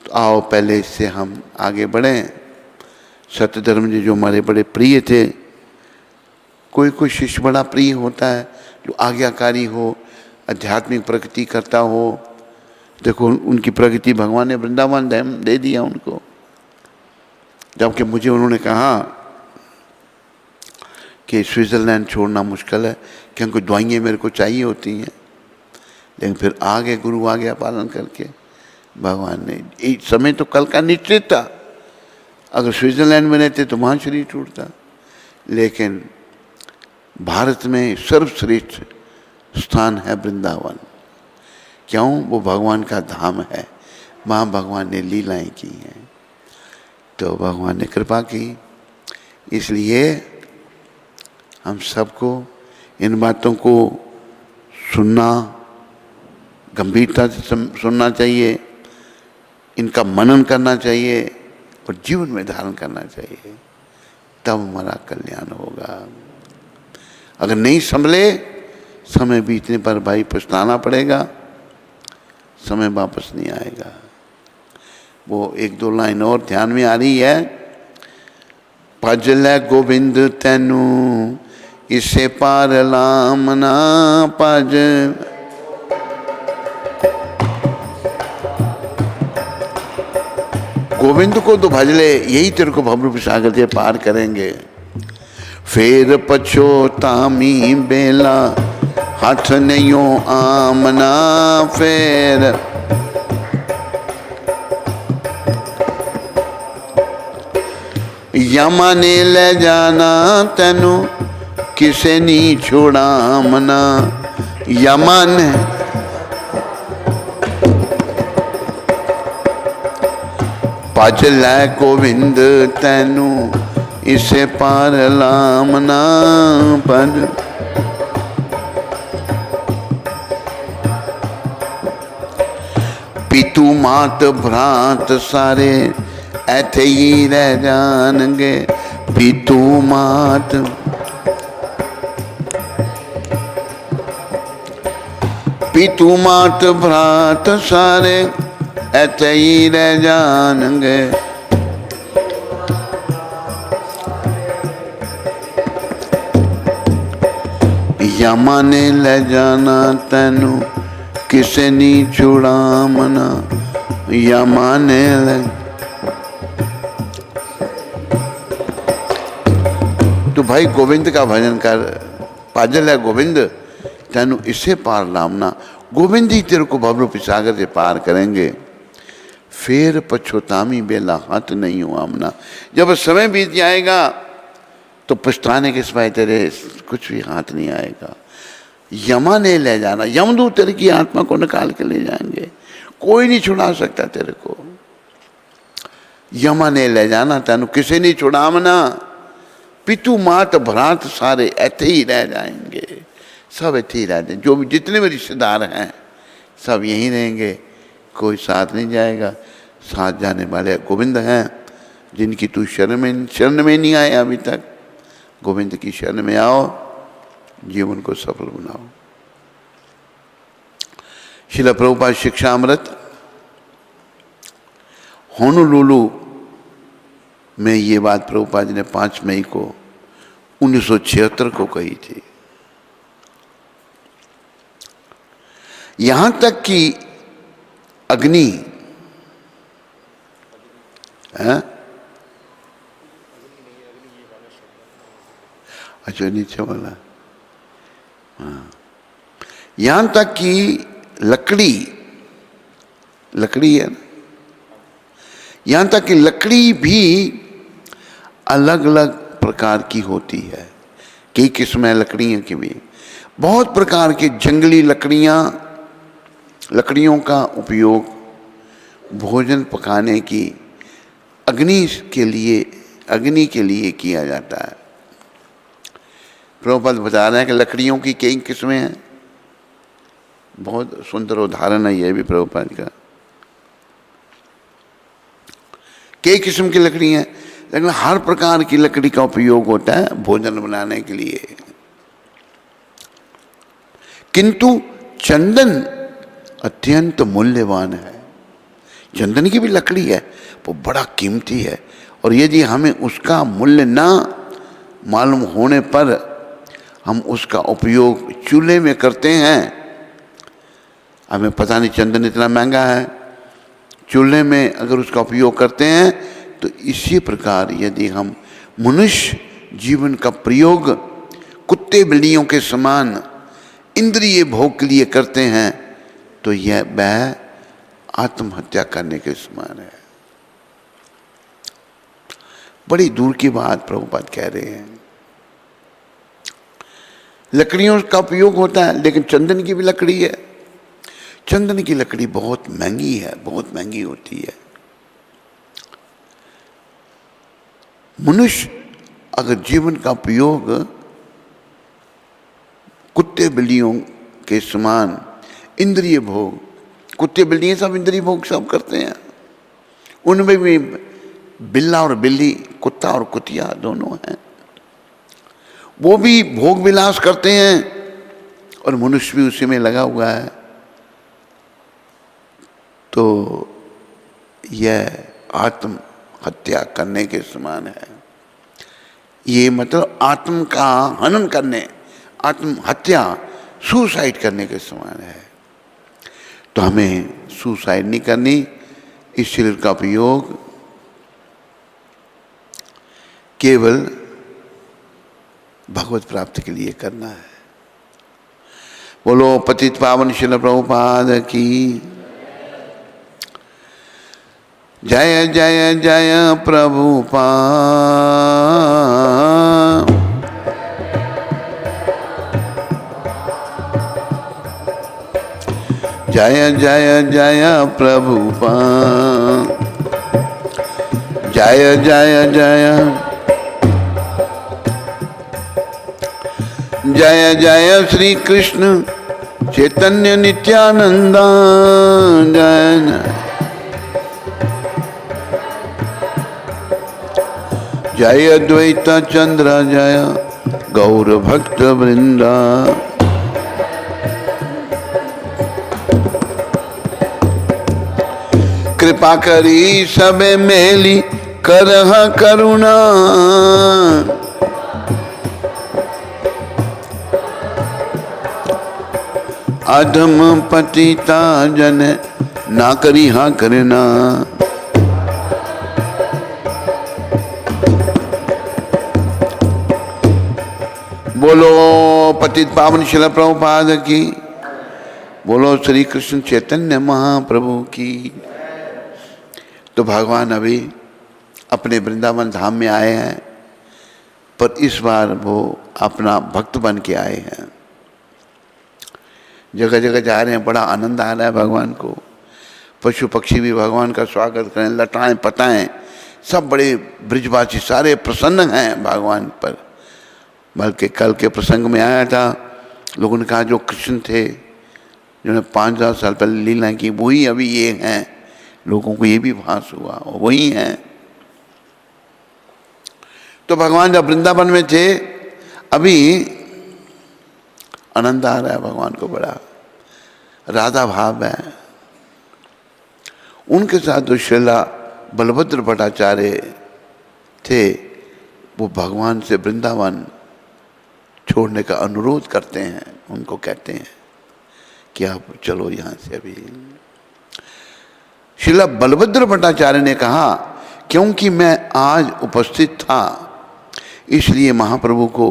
तो आओ पहले इससे हम आगे बढ़ें। सत्य धर्म जी जो हमारे बड़े प्रिय थे, कोई कोई शिष्य बड़ा प्रिय होता है जो आज्ञाकारी हो, आध्यात्मिक प्रगति करता हो। देखो उनकी प्रगति भगवान ने वृंदावन धाम दे दिया उनको, जबकि मुझे उन्होंने कहा कि स्विट्ज़रलैंड छोड़ना मुश्किल है क्योंकि दवाइयाँ मेरे को चाहिए होती हैं। लेकिन फिर आगे गुरु आ गया पालन करके भगवान ने। एक समय तो कल का निश्चित था, अगर स्विट्ज़रलैंड में रहते तो वहाँ शरीर टूटता। लेकिन भारत में सर्वश्रेष्ठ स्थान है वृंदावन, क्यों? वो भगवान का धाम है, वहाँ भगवान ने लीलाएं की हैं, तो भगवान ने कृपा की। इसलिए हम सबको इन बातों को सुनना, गंभीरता से सुनना चाहिए, इनका मनन करना चाहिए और जीवन में धारण करना चाहिए, तब हमारा कल्याण होगा। अगर नहीं संभले, समय बीतने पर भाई पछताना पड़ेगा, समय वापस नहीं आएगा। वो एक दो लाइन और ध्यान में आ रही है, भज लै गोविंद तैनू इसे पार लाम ना भज। गोविंद को तो भज ले, यही तेरे को भवरूप सागर से पार करेंगे। फेर पछोतामी बेला हाथ नहीं आमना फेर। यमा ने ले जाना तेनू किसे नी छुड़ामना। यमा ने भज लै गोविंद तैनू इसे पार लामना भज। पितु मात भ्रात सारे ऐथे ही रह जाएंगे। पितु मात पितु मात भ्रात सारे ऐथे ही रह जाएंगे। यमा ने ले जाना तैनू किसे नी छुड़ामना। यमा ने ले। तो भाई गोविंद का भजन कर, पाजल है गोविंद तैनू इससे पार लामना। गोविंद ही तेरे को भवरूप सागर से पार करेंगे। फिर पछोतामी बेला हाथ नहीं हो आमना। जब समय बीत जाएगा तो पछताने के सिवाय तेरे कुछ भी हाथ नहीं आएगा। यमा ने ले जाना, यमदूत तेरे की आत्मा को निकाल के ले जाएंगे, कोई नहीं छुड़ा सकता तेरे को। यमा ने ले जाना तेनू किसे नहीं छुड़ामना। पितु मात भ्रात सारे ऐसे ही रह जाएंगे, सब ऐसे ही रह जाएंगे। जो भी जितने भी रिश्तेदार हैं सब यहीं रहेंगे, कोई साथ नहीं जाएगा। साथ जाने वाले गोविंद हैं, जिनकी तू शरण में नहीं आया अभी तक। गोविंद की शरण में आओ, जीवन को सफल बनाओ। श्रील प्रभुपाद शिक्षा अमृत होनोलुलु में ये बात प्रभुपाद जी ने 5 मई को 1976 को कही थी। यहां तक कि अग्नि है, अच्छा नीचे वाला, हाँ, यहां तक कि लकड़ी है ना, यहां तक कि लकड़ी भी अलग अलग प्रकार की होती है। कई किस्में लकड़ियों की भी, बहुत प्रकार की जंगली लकड़ियों का उपयोग भोजन पकाने की अग्नि के लिए किया जाता है। प्रभुपाद बता रहे हैं कि लकड़ियों की कई किस्में हैं। बहुत सुंदर उदाहरण है ये भी प्रभुपाद का। कई किस्म की लकड़ी हैं, लेकिन हर प्रकार की लकड़ी का उपयोग होता है भोजन बनाने के लिए। किंतु चंदन अत्यंत मूल्यवान है। चंदन की भी लकड़ी है, वो बड़ा कीमती है, और यदि हमें उसका मूल्य ना मालूम होने पर हम उसका उपयोग चूल्हे में करते हैं, हमें पता नहीं चंदन इतना महंगा है, चूल्हे में अगर उसका उपयोग करते हैं, तो इसी प्रकार यदि हम मनुष्य जीवन का प्रयोग कुत्ते बिल्लियों के समान इंद्रिय भोग के लिए करते हैं, तो यह वह आत्महत्या करने के समान है। बड़ी दूर की बात प्रभुपाद कह रहे हैं। लकड़ियों का उपयोग होता है, लेकिन चंदन की भी लकड़ी है। चंदन की लकड़ी बहुत महंगी है, बहुत महंगी होती है। मनुष्य अगर जीवन का उपयोग कुत्ते बिल्लियों के समान इंद्रिय भोग, कुत्ते बिल्लियाँ सब इंद्रिय भोग सब करते हैं, उनमें भी बिल्ला और बिल्ली, कुत्ता और कुतिया दोनों हैं, वो भी भोग विलास करते हैं और मनुष्य भी उसी में लगा हुआ है। तो यह आत्म हत्या करने के समान है। ये मतलब आत्म का हनन करने, आत्म हत्या, सुसाइड करने के समान है। तो हमें सुसाइड नहीं करनी, इस शरीर का उपयोग केवल भगवत प्राप्ति के लिए करना है। बोलो पतित पावन श्रील प्रभुपाद की जय जय जय प्रभुपाद। जय जय जय प्रभुपाद। जय जय जय जय जय श्री कृष्ण चैतन्य नित्यानंद। जय जय अद्वैत चंद्र जय गौर भक्त वृंदा। कृपा करी सबे मेली करह करुणा। अधम पतिता जन ना करी हाँ करना। बोलो पतित पावन श्रील प्रभुपाद की। बोलो श्री कृष्ण चैतन्य महाप्रभु की। तो भगवान अभी अपने वृंदावन धाम में आए हैं, पर इस बार वो अपना भक्त बन के आए हैं। जगह जगह जा रहे हैं, बड़ा आनंद आ रहा है भगवान को। पशु पक्षी भी भगवान का स्वागत करें, लटाएं पटाएं, सब बड़े ब्रिजवासी सारे प्रसन्न हैं भगवान पर। बल्कि कल के प्रसंग में आया था, लोगों ने कहा जो कृष्ण थे जिन्होंने 5000 साल पहले लीला की, वही अभी ये हैं। लोगों को ये भी भास हुआ वही हैं। तो भगवान जब वृंदावन में थे, अभी आनंद आ रहा है भगवान को, बड़ा राधा भाव है। उनके साथ जो श्रीला बलभद्र भट्टाचार्य थे, वो भगवान से वृंदावन छोड़ने का अनुरोध करते हैं। उनको कहते हैं कि आप चलो यहाँ से अभी। श्रीला बलभद्र भट्टाचार्य ने कहा, क्योंकि मैं आज उपस्थित था इसलिए महाप्रभु को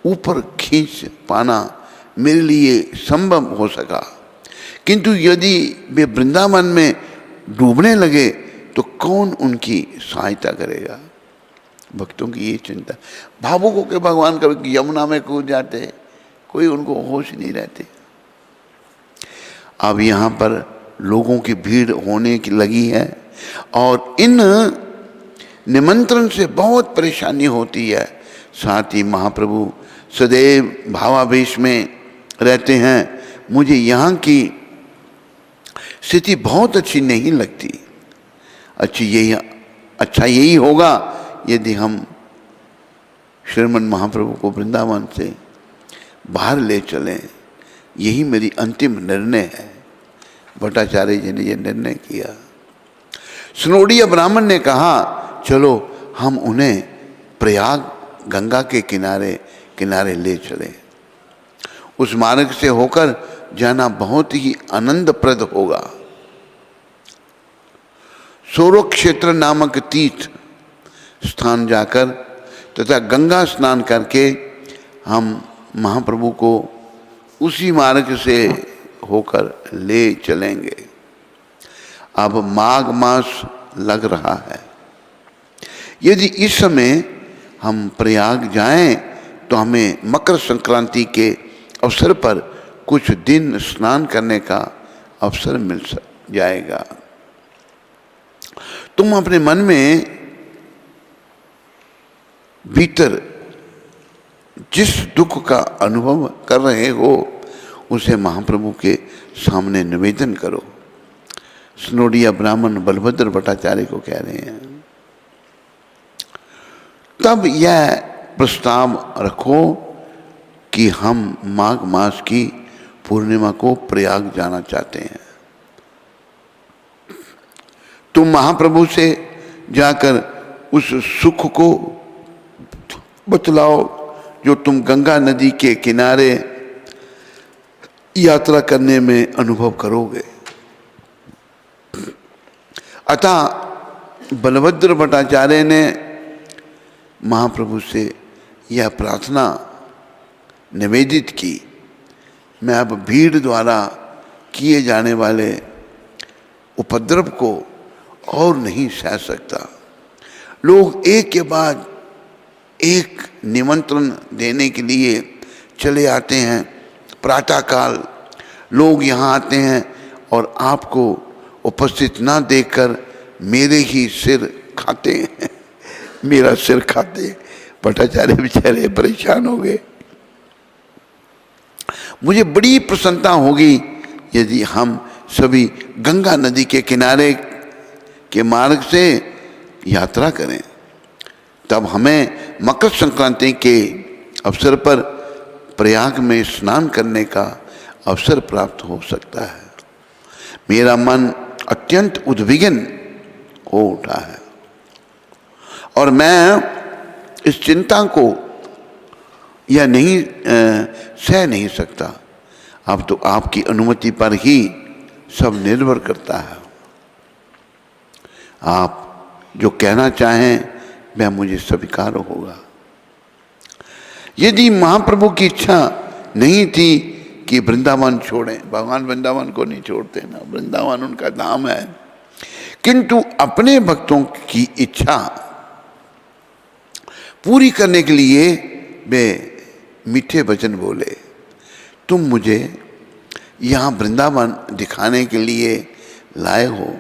ऊपर खींच पाना मेरे लिए संभव हो सका, किंतु यदि वे वृंदावन में डूबने लगे तो कौन उनकी सहायता करेगा। भक्तों की ये चिंता। भावुकों के भगवान कभी यमुना में कूद जाते, कोई उनको होश नहीं रहते। अब यहाँ पर लोगों की भीड़ होने की लगी है और इन निमंत्रण से बहुत परेशानी होती है। साथ ही महाप्रभु सदैव भावावेश में रहते हैं। मुझे यहाँ की स्थिति बहुत अच्छी नहीं लगती। अच्छा यही होगा यदि हम श्रीमन महाप्रभु को वृंदावन से बाहर ले चलें। यही मेरी अंतिम निर्णय है। भट्टाचार्य जी ने यह निर्णय किया। सुनोडिया ब्राह्मण ने कहा, चलो हम उन्हें प्रयाग गंगा के किनारे किनारे ले चलें। उस मार्ग से होकर जाना बहुत ही आनंदप्रद होगा। सोरो क्षेत्र नामक तीर्थ स्थान जाकर तथा गंगा स्नान करके हम महाप्रभु को उसी मार्ग से होकर ले चलेंगे। अब माघ मास लग रहा है। यदि इस समय हम प्रयाग जाएं तो हमें मकर संक्रांति के अवसर पर कुछ दिन स्नान करने का अवसर मिल जाएगा। तुम अपने मन में भीतर जिस दुख का अनुभव कर रहे हो उसे महाप्रभु के सामने निवेदन करो। स्नोडिया ब्राह्मण बलभद्र भट्टाचार्य को कह रहे हैं। तब यह प्रस्ताव रखो कि हम माघ मास की पूर्णिमा को प्रयाग जाना चाहते हैं। तुम महाप्रभु से जाकर उस सुख को बतलाओ जो तुम गंगा नदी के किनारे यात्रा करने में अनुभव करोगे। अतः बलभद्र भट्टाचार्य ने महाप्रभु से यह प्रार्थना निवेदित की, मैं अब भीड़ द्वारा किए जाने वाले उपद्रव को और नहीं सह सकता। लोग एक के बाद एक निमंत्रण देने के लिए चले आते हैं। प्रातःकाल लोग यहाँ आते हैं और आपको उपस्थित ना देखकर मेरे ही सिर खाते हैं, मेरा सिर खाते। भट्टाचार्य बेचारे परेशान हो गए। मुझे बड़ी प्रसन्नता होगी यदि हम सभी गंगा नदी के किनारे के मार्ग से यात्रा करें। तब हमें मकर संक्रांति के अवसर पर प्रयाग में स्नान करने का अवसर प्राप्त हो सकता है। मेरा मन अत्यंत उद्विग्न हो उठा है और मैं इस चिंता को यह नहीं सह नहीं सकता। अब तो आपकी अनुमति पर ही सब निर्भर करता है। आप जो कहना चाहें वह मुझे स्वीकार होगा। यदि महाप्रभु की इच्छा नहीं थी कि वृंदावन छोड़ें, भगवान वृंदावन को नहीं छोड़ते ना, वृंदावन उनका धाम है, किंतु अपने भक्तों की इच्छा पूरी करने के लिए वे मीठे वचन बोले। तुम मुझे यहाँ वृंदावन दिखाने के लिए लाए हो,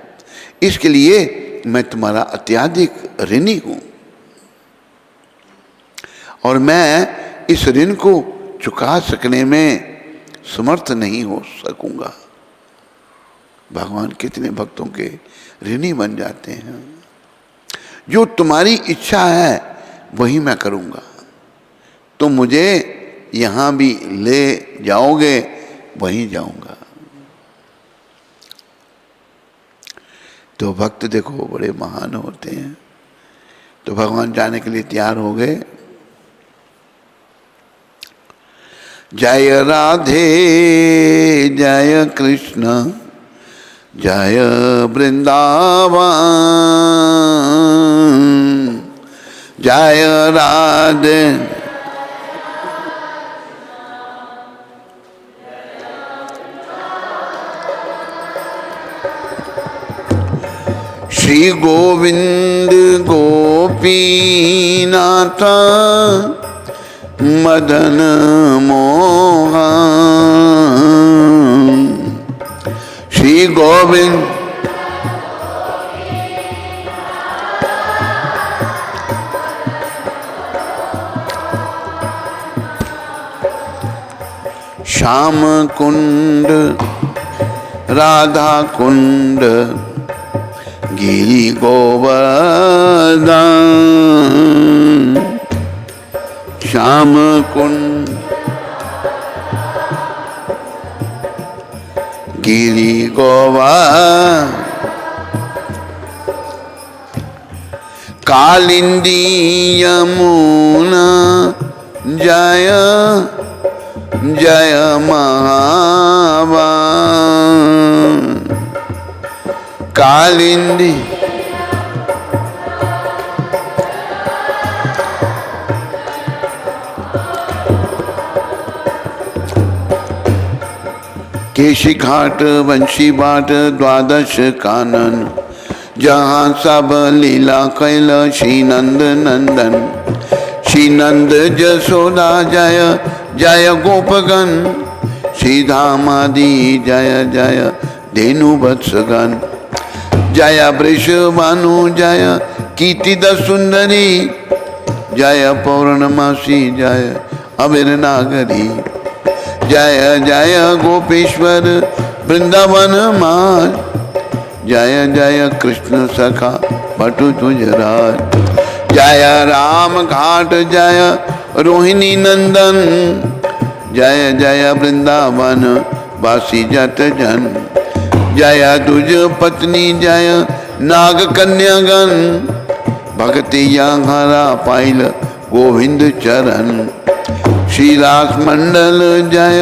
इसके लिए मैं तुम्हारा अत्यधिक ऋणी हूँ और मैं इस ऋण को चुका सकने में समर्थ नहीं हो सकूंगा। भगवान कितने भक्तों के ऋणी बन जाते हैं। जो तुम्हारी इच्छा है वही मैं करूंगा। तुम मुझे यहाँ भी ले जाओगे वहीं जाऊंगा। तो भक्त देखो बड़े महान होते हैं। तो भगवान जाने के लिए तैयार हो गए। जय राधे जय कृष्ण जय वृंदावन, जय राधे श्री गोविंद गोपीनाथ मदन मोहन, श्री गोविंद श्याम कुंड राधा कुंड गिरि गोवर्धन, श्याम कुंड गिरि गोवर्धन, कालिंदी यमुना जय जय महावन, कालिंदी केशी घाट वंशी बाट द्वादश कानन, जहाँ सब लीला कैल श्री नंद नंदन, श्री नंद जसोदा जय जय गोपगण, श्री धामादि जय जय धेनु वत्सगण। जय वृषभानु जय कीर्तिदा सुंदरी, जय पौर्णमासी जय अबीर नागरी। जय जय गोपेश्वर वृंदावन माज, जय जय कृष्ण सखा बटु तुझ राज। जय राम घाट जय रोहिणी नंदन, जय जय वृंदावन वासी जत जन। जय तुझ पत्नी जय नाग कन्यागण, भक्ति यहाँ पाइल गोविंद चरण। श्री रास मंडल जय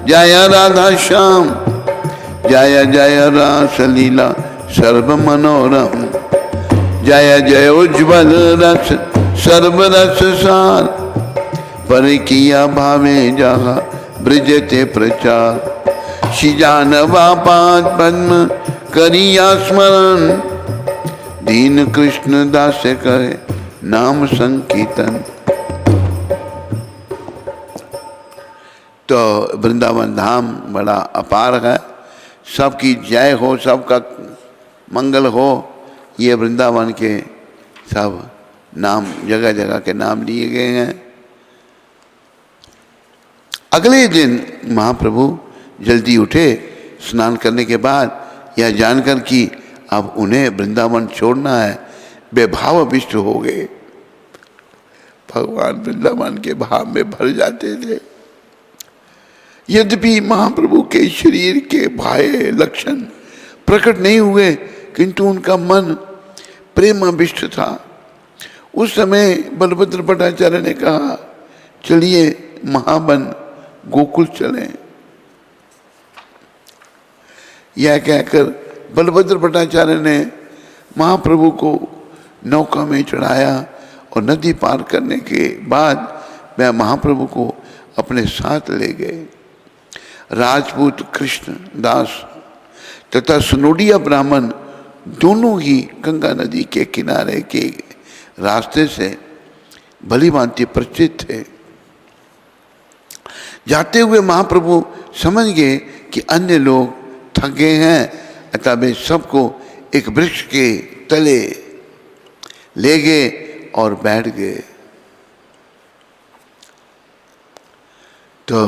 जय राधा श्याम, जय जय रास लीला सर्व मनोरम। जय जय उज्ज्वल रस सर्व रस सार, पर किया भावे जहाँ ब्रजते प्रचार। श्री जानवा पाद पद्म करिया स्मरण, दीन कृष्ण दास कहे नाम संकीर्तन। तो वृंदावन धाम बड़ा अपार है। सबकी जय हो, सबका मंगल हो। ये वृंदावन के सब नाम, जगह जगह के नाम लिए गए हैं। अगले दिन महाप्रभु जल्दी उठे स्नान करने के बाद, यह जानकर कि अब उन्हें वृंदावन छोड़ना है, वे भावाविष्ट हो गए। भगवान वृंदावन के भाव में भर जाते थे। यद्यपि महाप्रभु के शरीर के बाह्य लक्षण प्रकट नहीं हुए, किंतु उनका मन प्रेमाविष्ट था। उस समय बलभद्र भट्टाचार्य ने कहा, चलिए महावन गोकुल चलें। यह कहकर बलभद्र भट्टाचार्य ने महाप्रभु को नौका में चढ़ाया और नदी पार करने के बाद वह महाप्रभु को अपने साथ ले गए। राजपूत कृष्ण दास तथा सुनोडिया ब्राह्मण दोनों ही गंगा नदी के किनारे के रास्ते से भली भांति परिचित थे। जाते हुए महाप्रभु समझ गए कि अन्य लोग थक गए हैं, अतः वे सबको एक वृक्ष के तले ले गए और बैठ गए। तो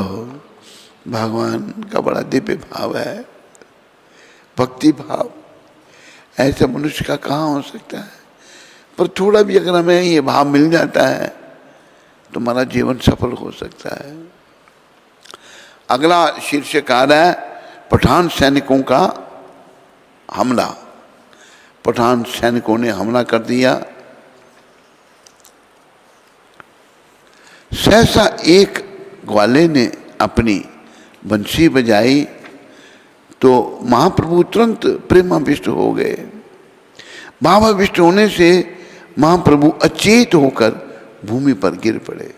भगवान का बड़ा दिव्य भाव है, भक्ति भाव। ऐसा मनुष्य का कहाँ हो सकता है? पर थोड़ा भी अगर हमें ये भाव मिल जाता है तो हमारा जीवन सफल हो सकता है। अगला शीर्षक आ रहा है पठान सैनिकों का हमला। पठान सैनिकों ने हमला कर दिया। सहसा एक ग्वाले ने अपनी बंसी बजाई तो महाप्रभु तुरंत प्रेमाविष्ट हो गए। भावाविष्ट होने से महाप्रभु अचेत होकर भूमि पर गिर पड़े।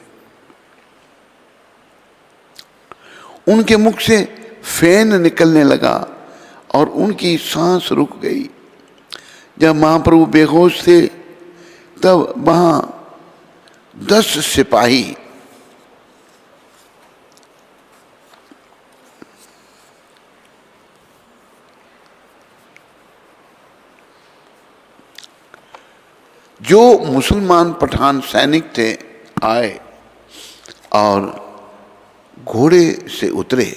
उनके मुख से फैन निकलने लगा और उनकी सांस रुक गई। जब महाप्रभु बेहोश थे तब वहां 10 सिपाही जो मुसलमान पठान सैनिक थे आए और घोड़े से उतरे।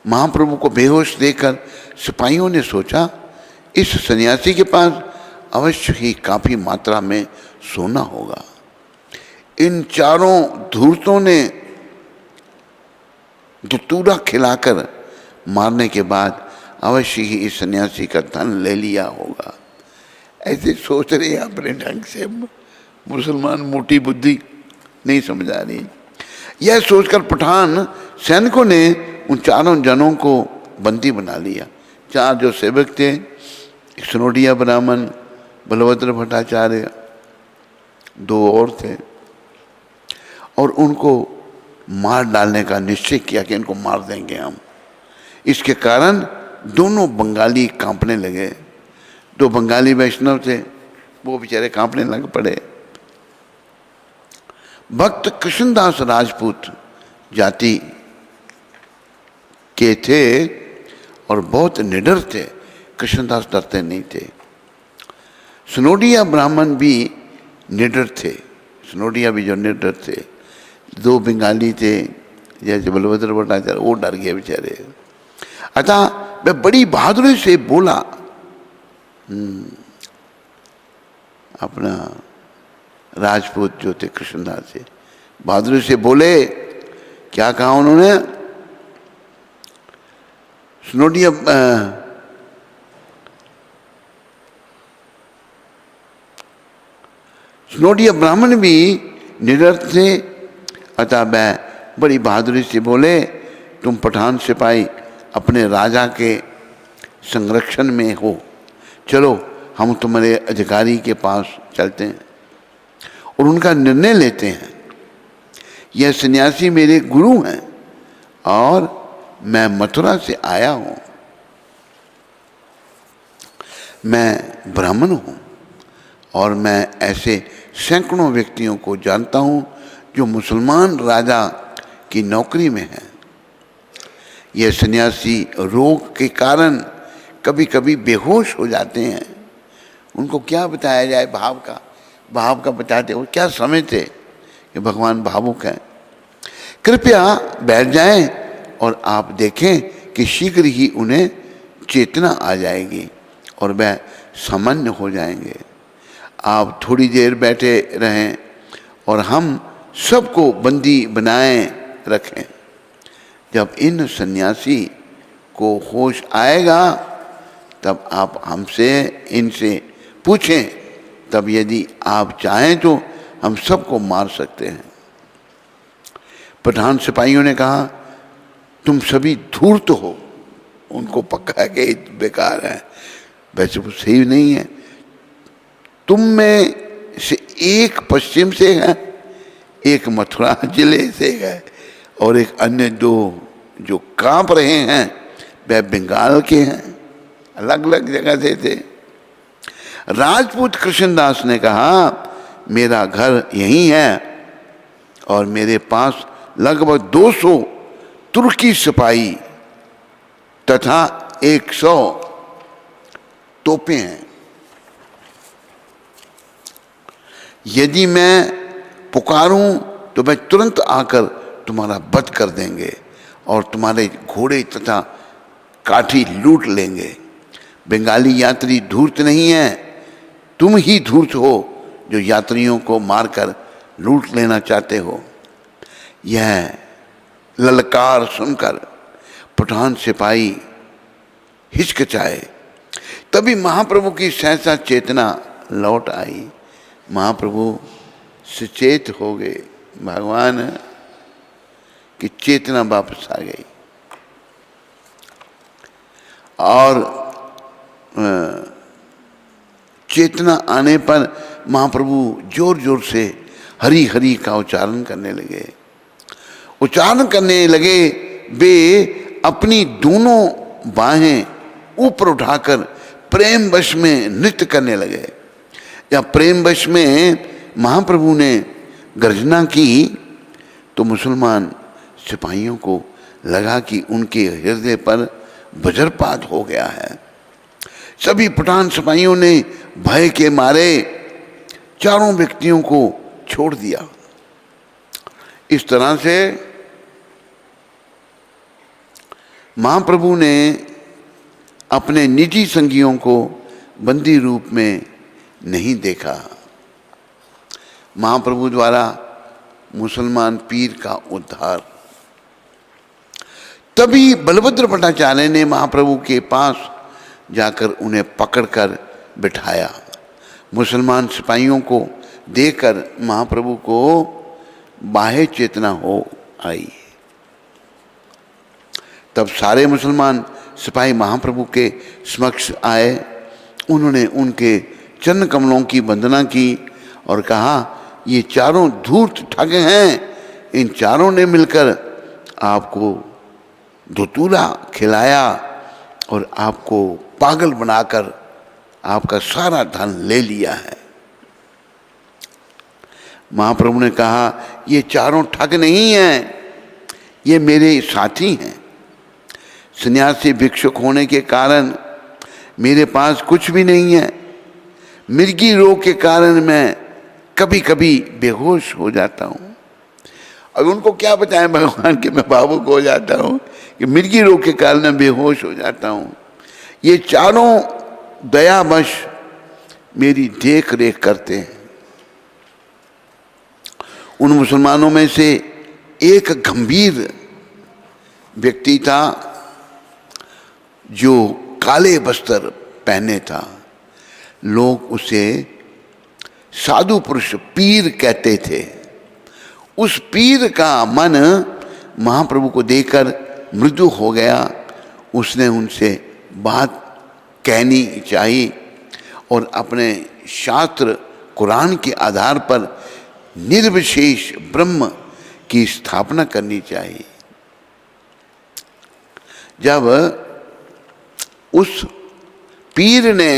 महाप्रभु को बेहोश देखकर सिपाहियों ने सोचा इस सन्यासी के पास अवश्य ही काफी मात्रा में सोना होगा। इन चारों धूर्तों ने दुतूरा खिलाकर मारने के बाद अवश्य ही इस सन्यासी का धन ले लिया होगा। ऐसे सोच रहे हैं अपने ढंग से। मुसलमान मोटी बुद्धि नहीं समझ आ रही। यह सोचकर पठान सैनिकों ने उन चारों जनों को बंदी बना लिया। 4 जो सेवक थे, एक सुनोडिया ब्राह्मण, बलभद्र भट्टाचार्य, 2 और थे, और उनको मार डालने का निश्चय किया कि इनको मार देंगे हम। इसके कारण दोनों बंगाली कांपने लगे। 2 बंगाली वैष्णव थे, वो बेचारे कांपने लग पड़े। भक्त कृष्णदास राजपूत जाति के थे और बहुत निडर थे। कृष्णदास डरते नहीं थे। सुनोडिया ब्राह्मण भी निडर थे। सुनोडिया भी जो निडर थे, दो बंगाली थे जैसे बलभद्र भट्टाचार्य, वो डर गए बेचारे। अतः वह बड़ी बहादुरी से बोला, अपना राजपूत जो थे कृष्णदास से बहादुरी से बोले। क्या कहा उन्होंने? सुनोडिया ब्राह्मण भी निडर थे। अतः वह बड़ी बहादुरी से बोले, तुम पठान सिपाही अपने राजा के संरक्षण में हो, चलो हम तुम्हारे अधिकारी के पास चलते हैं और उनका निर्णय लेते हैं। यह सन्यासी मेरे गुरु हैं और मैं मथुरा से आया हूँ। मैं ब्राह्मण हूँ और मैं ऐसे सैकड़ों व्यक्तियों को जानता हूँ जो मुसलमान राजा की नौकरी में हैं। यह सन्यासी रोग के कारण कभी कभी बेहोश हो जाते हैं। उनको क्या बताया जाए? भाव का बताते हो, क्या समझते कि भगवान भावुक हैं। कृपया बैठ जाएं और आप देखें कि शीघ्र ही उन्हें चेतना आ जाएगी और वह सामान्य हो जाएंगे। आप थोड़ी देर बैठे रहें और हम सबको बंदी बनाए रखें। जब इन सन्यासी को होश आएगा तब आप हमसे इनसे पूछें, तब यदि आप चाहें तो हम सबको मार सकते हैं। पठान सिपाहियों ने कहा, तुम सभी धूर्त हो। उनको पक्का के बेकार है, वैसे वो सही नहीं है। तुम में से एक पश्चिम से है, एक मथुरा जिले से है और एक अन्य दो जो कांप रहे हैं वह बंगाल के हैं। अलग अलग जगह से थे। राजपूत कृष्णदास ने कहा, मेरा घर यहीं है और मेरे पास लगभग 200 तुर्की सिपाही तथा 100 तोपें हैं। यदि मैं पुकारूं तो मैं तुरंत आकर तुम्हारा वध कर देंगे और तुम्हारे घोड़े तथा काठी लूट लेंगे। बंगाली यात्री धूर्त नहीं है, तुम ही धूर्त हो जो यात्रियों को मारकर लूट लेना चाहते हो। यह ललकार सुनकर पठान सिपाही हिचकिचाए। तभी महाप्रभु की सहसा चेतना लौट आई। महाप्रभु सचेत हो गए। भगवान की चेतना वापस आ गई और चेतना आने पर महाप्रभु जोर जोर से हरि हरि का उच्चारण करने लगे। उच्चारण करने लगे, वे अपनी दोनों बाहें ऊपर उठाकर प्रेम वश में नृत्य करने लगे। या प्रेम वश में महाप्रभु ने गर्जना की तो मुसलमान सिपाहियों को लगा कि उनके हृदय पर वज्रपात हो गया है। सभी पठान सिपाहियों ने भय के मारे चारों व्यक्तियों को छोड़ दिया। इस तरह से महाप्रभु ने अपने निजी संगियों को बंदी रूप में नहीं देखा। महाप्रभु द्वारा मुसलमान पीर का उद्धार। तभी बलभद्र भट्टाचार्य ने महाप्रभु के पास जाकर उन्हें पकड़कर बिठाया। मुसलमान सिपाहियों को देखकर महाप्रभु को बाह्य चेतना हो आई। तब सारे मुसलमान सिपाही महाप्रभु के समक्ष आए। उन्होंने उनके चरण कमलों की वंदना की और कहा, ये चारों धूर्त ठग हैं। इन चारों ने मिलकर आपको धतूरा खिलाया और आपको पागल बनाकर आपका सारा धन ले लिया है। महाप्रभु ने कहा, ये चारों ठग नहीं हैं, ये मेरे साथी हैं। सन्यासी भिक्षुक होने के कारण मेरे पास कुछ भी नहीं है। मिर्गी रोग के कारण मैं कभी कभी बेहोश हो जाता हूँ। अब उनको क्या बताएं भगवान कि मैं भावुक हो जाता हूँ कि मिर्गी रोग के कारण मैं बेहोश हो जाता हूँ। ये चारों दयावश मेरी देख रेख करते हैं। उन मुसलमानों में से एक गंभीर व्यक्ति था जो काले वस्त्र पहने था। लोग उसे साधु पुरुष पीर कहते थे। उस पीर का मन महाप्रभु को देखकर मृदु हो गया। उसने उनसे बात कहनी चाहिए और अपने शास्त्र कुरान के आधार पर निर्विशेष ब्रह्म की स्थापना करनी चाहिए। जब उस पीर ने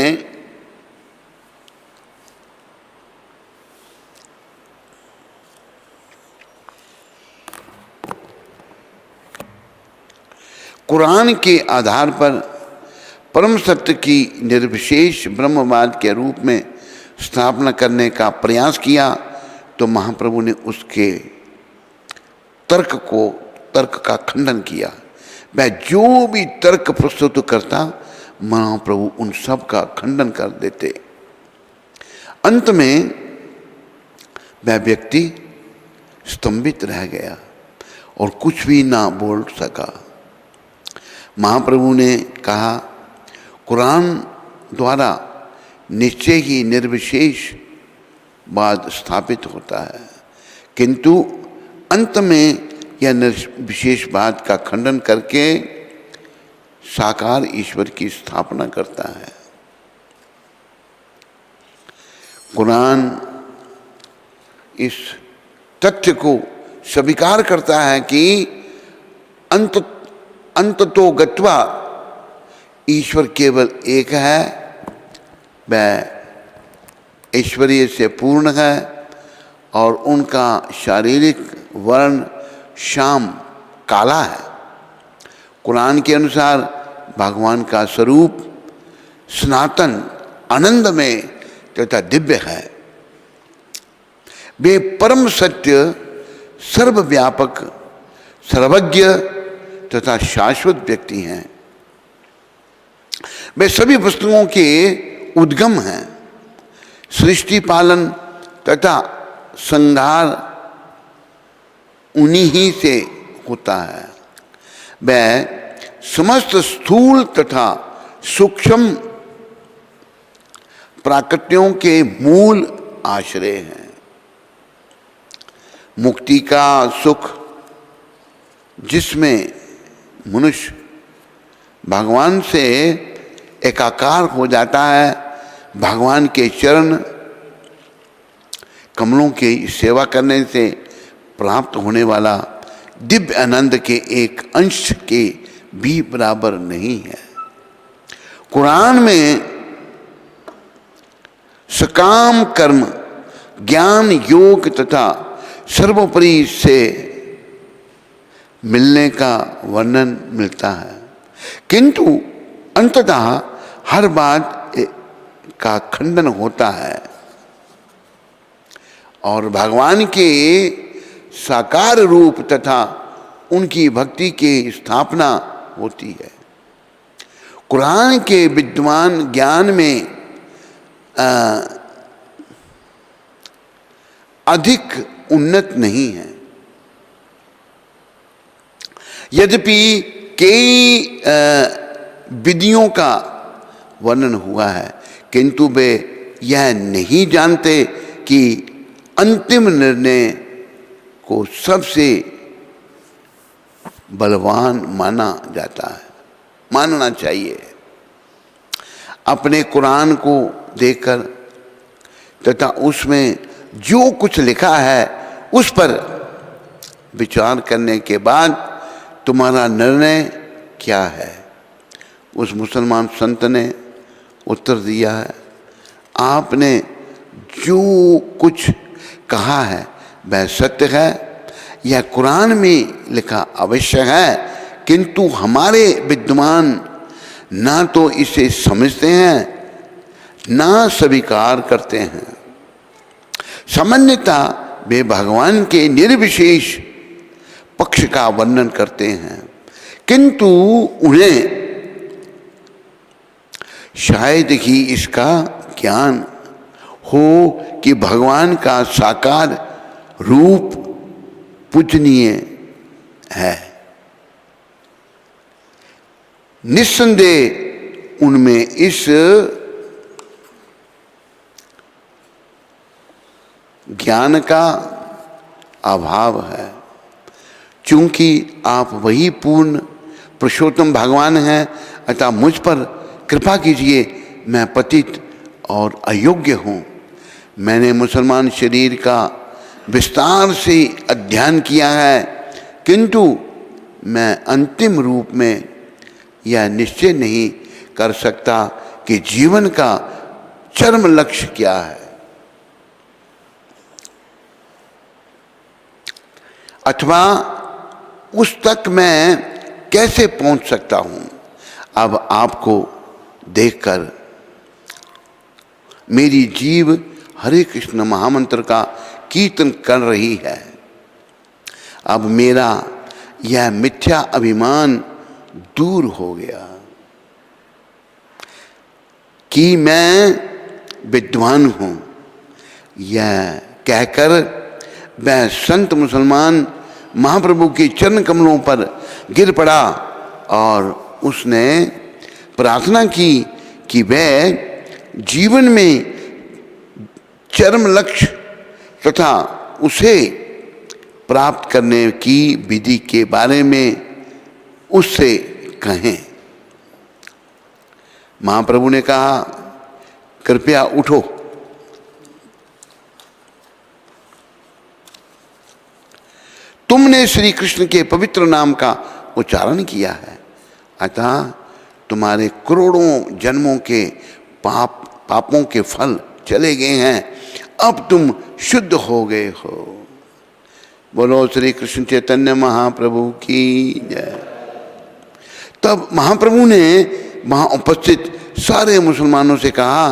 कुरान के आधार पर परम सत्य की निर्विशेष ब्रह्मवाद के रूप में स्थापना करने का प्रयास किया तो महाप्रभु ने उसके तर्क का खंडन किया। वह जो भी तर्क प्रस्तुत करता महाप्रभु उन सब का खंडन कर देते। अंत में वह व्यक्ति स्तंभित रह गया और कुछ भी ना बोल सका। महाप्रभु ने कहा, कुरान द्वारा निश्चय ही निर्विशेष बात स्थापित होता है, किंतु अंत में यह निर्विशेष बात का खंडन करके साकार ईश्वर की स्थापना करता है। कुरान इस तथ्य को स्वीकार करता है कि अंत तो गत्वा ईश्वर केवल एक है, वह ऐश्वर्य से पूर्ण है और उनका शारीरिक वर्ण श्याम काला है। कुरान के अनुसार भगवान का स्वरूप सनातन आनंदमय तथा दिव्य है। वे परम सत्य, सर्वव्यापक, सर्वज्ञ तथा शाश्वत व्यक्ति हैं। वे सभी वस्तुओं के उद्गम हैं। सृष्टि पालन तथा संहार उन्हीं ही से होता है। वह समस्त स्थूल तथा सूक्ष्म प्राकृतियों के मूल आश्रय हैं। मुक्ति का सुख जिसमें मनुष्य भगवान से एकाकार हो जाता है, भगवान के चरण कमलों की सेवा करने से प्राप्त होने वाला दिव्य आनंद के एक अंश के भी बराबर नहीं है। कुरान में सकाम कर्म, ज्ञान, योग तथा सर्वोपरि से मिलने का वर्णन मिलता है, किंतु अंततः हर बात का खंडन होता है और भगवान के साकार रूप तथा उनकी भक्ति की स्थापना होती है। कुरान के विद्वान ज्ञान में अधिक उन्नत नहीं है। यद्यपि कई विधियों का वर्णन हुआ है, किंतु वे यह नहीं जानते कि अंतिम निर्णय को सबसे बलवान माना जाता है, मानना चाहिए। अपने कुरान को देखकर तथा उसमें जो कुछ लिखा है उस पर विचार करने के बाद तुम्हारा निर्णय क्या है? उस मुसलमान संत ने उत्तर दिया है, आपने जो कुछ कहा है वह सत्य है। यह कुरान में लिखा अवश्य है, किंतु हमारे विद्वान ना तो इसे समझते हैं ना स्वीकार करते हैं। सामान्यतः वे भगवान के निर्विशेष पक्ष का वर्णन करते हैं, किंतु उन्हें शायद ही इसका ज्ञान हो कि भगवान का साकार रूप पूजनीय है। निस्संदेह उनमें इस ज्ञान का अभाव है। चूंकि आप वही पूर्ण पुरुषोत्तम भगवान हैं, अतः मुझ पर कृपा कीजिए, मैं पतित और अयोग्य हूँ। मैंने मुसलमान शरीर का विस्तार से अध्ययन किया है, किंतु मैं अंतिम रूप में यह निश्चय नहीं कर सकता कि जीवन का चरम लक्ष्य क्या है, अथवा उस तक मैं कैसे पहुंच सकता हूं। अब आपको देखकर मेरी जीव हरे कृष्ण महामंत्र का कीर्तन कर रही है। अब मेरा यह मिथ्या अभिमान दूर हो गया कि मैं विद्वान हूं। यह कहकर वह संत मुसलमान महाप्रभु के चरण कमलों पर गिर पड़ा और उसने प्रार्थना की कि वह जीवन में चरम लक्ष्य तथा उसे प्राप्त करने की विधि के बारे में उससे कहें। महाप्रभु ने कहा, कृपया उठो। तुमने श्री कृष्ण के पवित्र नाम का उच्चारण किया है, अतः तुम्हारे करोड़ों जन्मों के पापों के फल चले गए हैं। अब तुम शुद्ध हो गए हो। बोलो श्री कृष्ण चैतन्य महाप्रभु की जय। तब महाप्रभु ने वहां उपस्थित सारे मुसलमानों से कहा,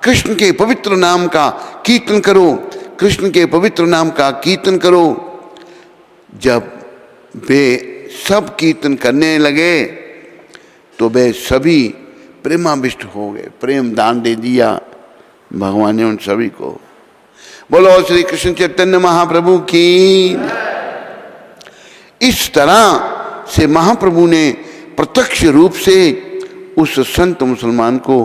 कृष्ण के पवित्र नाम का कीर्तन करो, कृष्ण के पवित्र नाम का कीर्तन करो। जब वे सब कीर्तन करने लगे तो वे सभी प्रेमाविष्ट हो गए, प्रेम दान दे दिया भगवान ने उन सभी को। बोलो श्री कृष्ण चैतन्य महाप्रभु की। इस तरह से महाप्रभु ने प्रत्यक्ष रूप से उस संत मुसलमान को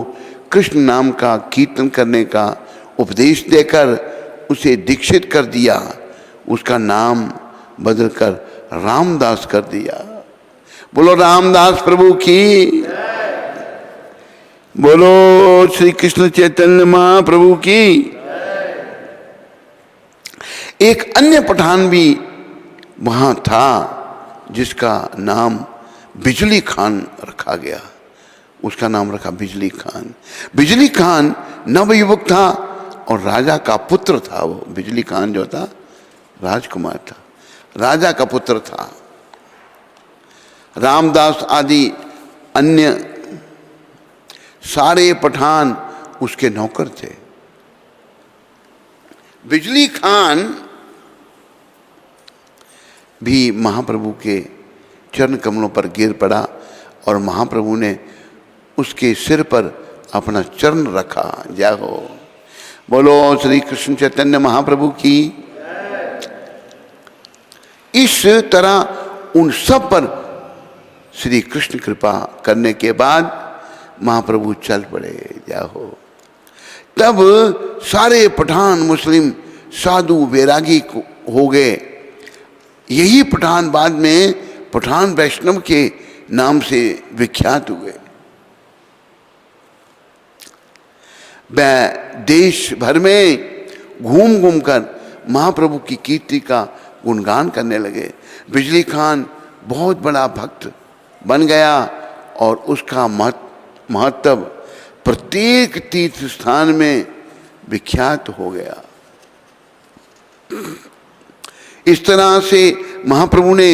कृष्ण नाम का कीर्तन करने का उपदेश देकर उसे दीक्षित कर दिया। उसका नाम बदलकर रामदास कर दिया। बोलो रामदास प्रभु की। बोलो श्री कृष्ण चैतन्य महाप्रभु की। एक अन्य पठान भी वहां था जिसका नाम बिजली खान रखा गया। उसका नाम रखा बिजली खान। बिजली खान नवयुवक था और राजा का पुत्र था। वो बिजली खान जो था राजकुमार था, राजा का पुत्र था। रामदास आदि अन्य सारे पठान उसके नौकर थे। बिजली खान भी महाप्रभु के चरण कमलों पर गिर पड़ा और महाप्रभु ने उसके सिर पर अपना चरण रखा। जय हो। बोलो श्री कृष्ण चैतन्य महाप्रभु की। इस तरह उन सब पर श्री कृष्ण कृपा करने के बाद महाप्रभु चल पड़े। जय हो। तब सारे पठान मुस्लिम साधु वैरागी हो गए। यही पठान बाद में पठान वैष्णव के नाम से विख्यात हुए। वह देश भर में घूम घूम कर महाप्रभु की कीर्ति का गुणगान करने लगे। बिजली खान बहुत बड़ा भक्त बन गया और उसका महत्व प्रत्येक तीर्थ स्थान में विख्यात हो गया। इस तरह से महाप्रभु ने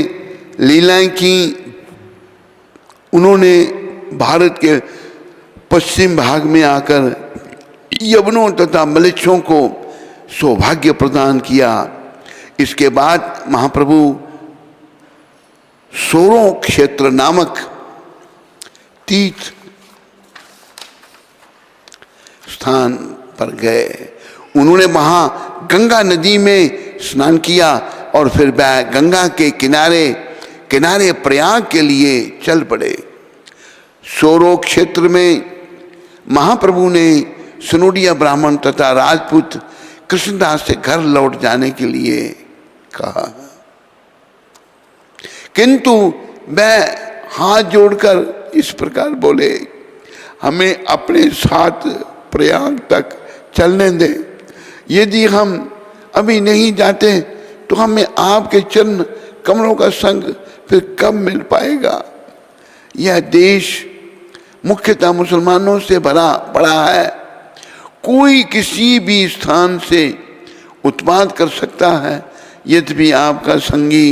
लीलाएं की उन्होंने भारत के पश्चिम भाग में आकर यवनों तथा मलेच्छों को सौभाग्य प्रदान किया। इसके बाद महाप्रभु सोरों क्षेत्र नामक तीर्थ स्थान पर गए। उन्होंने वहां गंगा नदी में स्नान किया और फिर वह गंगा के किनारे किनारे प्रयाग के लिए चल पड़े। सोरो क्षेत्र में महाप्रभु ने सुनोडिया ब्राह्मण तथा राजपूत कृष्णदास से घर लौट जाने के लिए कहा, किंतु वह हाथ जोड़कर इस प्रकार बोले, हमें अपने साथ प्रयाग तक चलने दें। यदि हम अभी नहीं जाते तो हमें आपके चरण कमलों का संग फिर कब मिल पाएगा। यह देश मुख्यतः मुसलमानों से भरा पड़ा है। कोई किसी भी स्थान से उत्पात कर सकता है। यद्यपि आपका संगी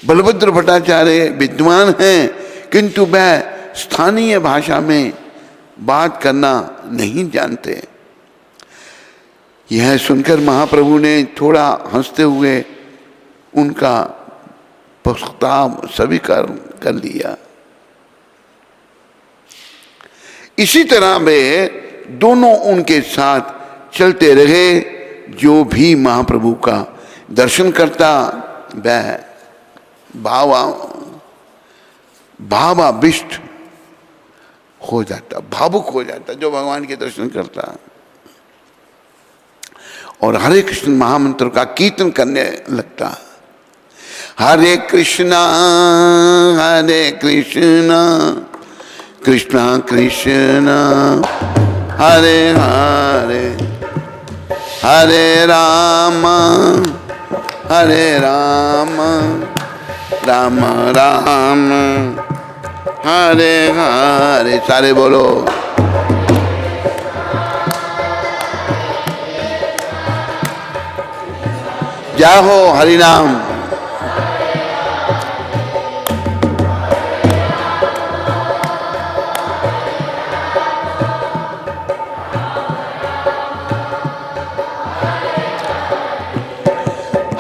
बलभद्र भट्टाचार्य विद्वान हैं, किंतु वह स्थानीय भाषा में बात करना नहीं जानते। यह सुनकर महाप्रभु ने थोड़ा हंसते हुए उनका प्रस्ताव स्वीकार कर लिया। इसी तरह वे दोनों उनके साथ चलते रहे। जो भी महाप्रभु का दर्शन करता वह भावाविष्ट हो जाता, भावुक हो जाता जो भगवान के दर्शन करता, और हरे कृष्ण महामंत्र का कीर्तन करने लगता। हरे कृष्णा कृष्णा कृष्णा हरे हरे, हरे राम राम राम हरे हरे। सारे बोलो। जय हो हरि नाम।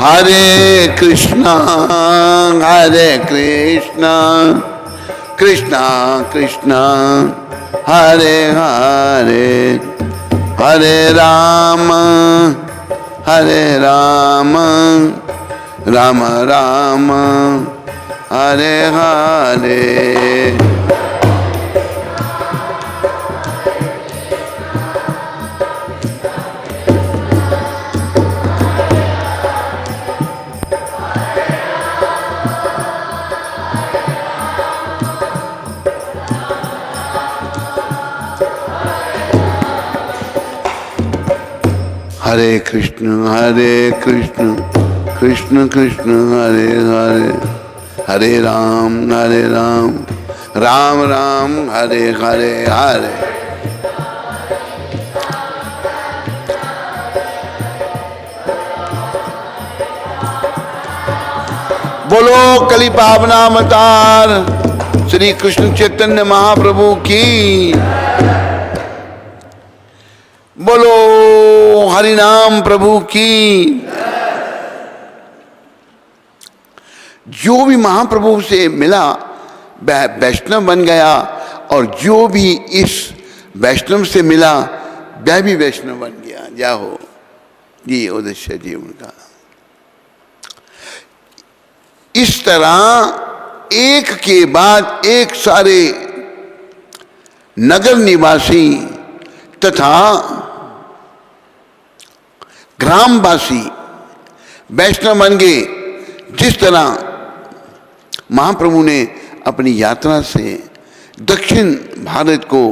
हरे कृष्णा कृष्णा कृष्णा हरे हरे, हरे राम राम राम हरे हरे। हरे कृष्ण कृष्ण कृष्ण हरे हरे, हरे राम राम राम हरे हरे हरे। बोलो कली पावना अवतार श्री कृष्ण चैतन्य महाप्रभु की। बोलो हरिनाम प्रभु की। जो भी महाप्रभु से मिला वह वैष्णव बन गया, और जो भी इस वैष्णव से मिला वह भी वैष्णव बन गया। क्या हो ये उद्देश्य जीवन का। इस तरह एक के बाद एक सारे नगर निवासी तथा ग्रामवासी वैष्णव बन गए। जिस तरह महाप्रभु ने अपनी यात्रा से दक्षिण भारत को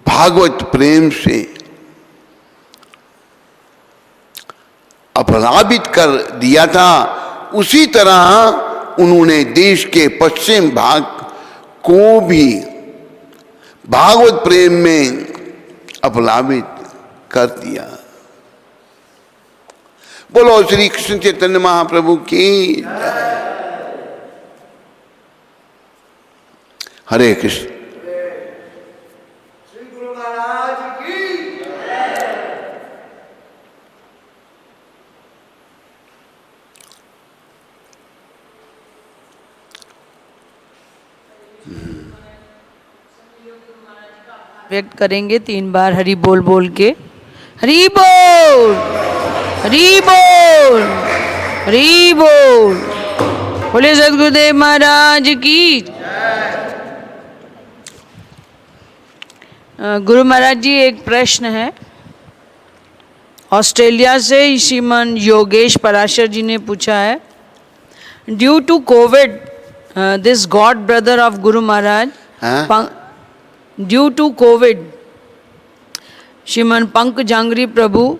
भागवत प्रेम से अपलापित कर दिया था, उसी तरह उन्होंने देश के पश्चिम भाग को भी भागवत प्रेम में अपलापित कर दिया। बोलो श्री कृष्ण चैतन्य महाप्रभु की। हरे कृष्ण। श्री गुरु महाराज की व्यक्त करेंगे 3 बार हरि बोल बोल के। हरि बोल, हरि बोल, हरि बोल। बोले सद्गुरुदेव महाराज की। गुरु महाराज जी, एक प्रश्न है ऑस्ट्रेलिया से श्रीमान योगेश पराशर जी ने पूछा है। Due to COVID this god brother of गुरु महाराज, ड्यू टू कोविड श्रीमान पंक जांगरी प्रभु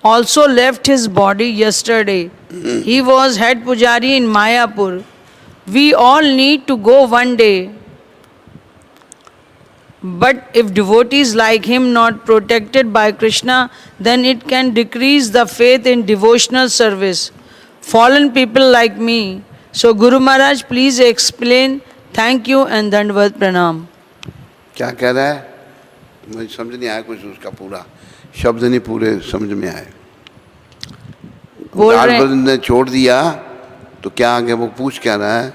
also left his body yesterday. He was head pujari in Mayapur. We all need to go one day. But if devotees like him not protected by Krishna, then it can decrease the faith in devotional service. Fallen people like me. So Guru Maharaj, please explain. Thank you and Dandavad Pranam. क्या कह रहा है? मुझे समझ नहीं आया कुछ, उसका पूरा शब्द नहीं पूरे समझ में आए। बोल रहे हैं ने छोड़ दिया तो क्या आगे वो पूछ क्या रहा है?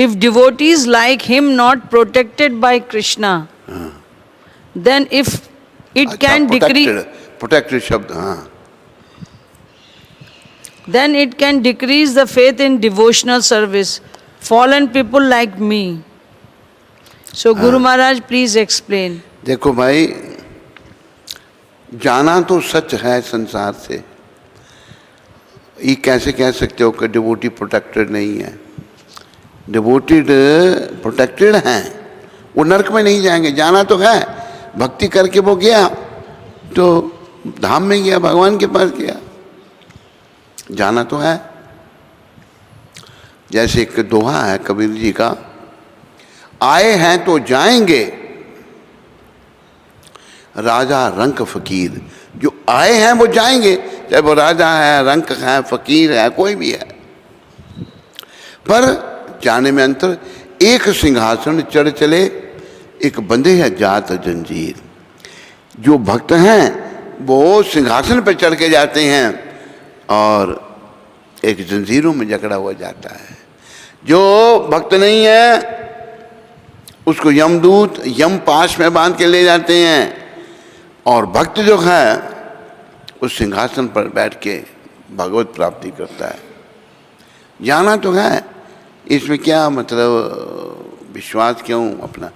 If devotees like him not protected by Krishna, then if it can decrease, protected शब्द, हाँ, then it can decrease the faith in devotional service. Fallen people like me. So Guru Maharaj, please explain. देखो भाई, जाना तो सच है संसार से, ये कैसे कह सकते हो कि डिवोटी प्रोटेक्टेड नहीं है? डिवोटेड प्रोटेक्टेड हैं, वो नरक में नहीं जाएंगे। जाना तो है, भक्ति करके वो गया तो धाम में गया, भगवान के पास गया, जाना तो है। जैसे एक दोहा है कबीर जी का, आए हैं तो जाएंगे राजा रंक फकीर। जो आए हैं वो जाएंगे, चाहे वो राजा है, रंक है, फकीर है, कोई भी है, पर जाने में अंतर। एक सिंहासन चढ़ चले, एक बंधे है जात जंजीर। जो भक्त हैं वो सिंहासन पर चढ़ के जाते हैं और एक जंजीरों में जकड़ा हुआ जाता है। जो भक्त नहीं है उसको यमदूत यम पाश में बांध के ले जाते हैं, और भक्त जो है उस सिंहासन पर बैठ के भगवत प्राप्ति करता है। जाना तो है, इसमें क्या मतलब विश्वास क्यों अपना?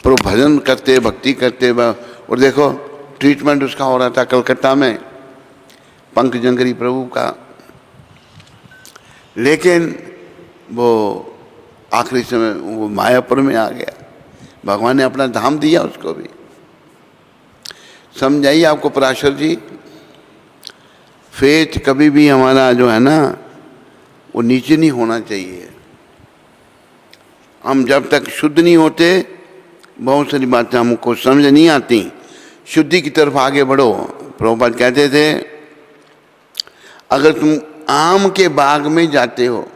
पर भजन करते, भक्ति करते, और देखो ट्रीटमेंट उसका हो रहा था कलकत्ता में, पंक जंगरी प्रभु का, लेकिन वो आखिरी समय वो मायापुर में आ गया। भगवान ने अपना धाम दिया उसको भी। समझाइए आपको पराशर जी, फेथ कभी भी हमारा जो है ना वो नीचे नहीं होना चाहिए। हम जब तक शुद्ध नहीं होते, बहुत सारी बातें हमको समझ नहीं आती, शुद्धि की तरफ आगे बढ़ो। प्रभुपाद कहते थे, अगर तुम आम के बाग में जाते हो,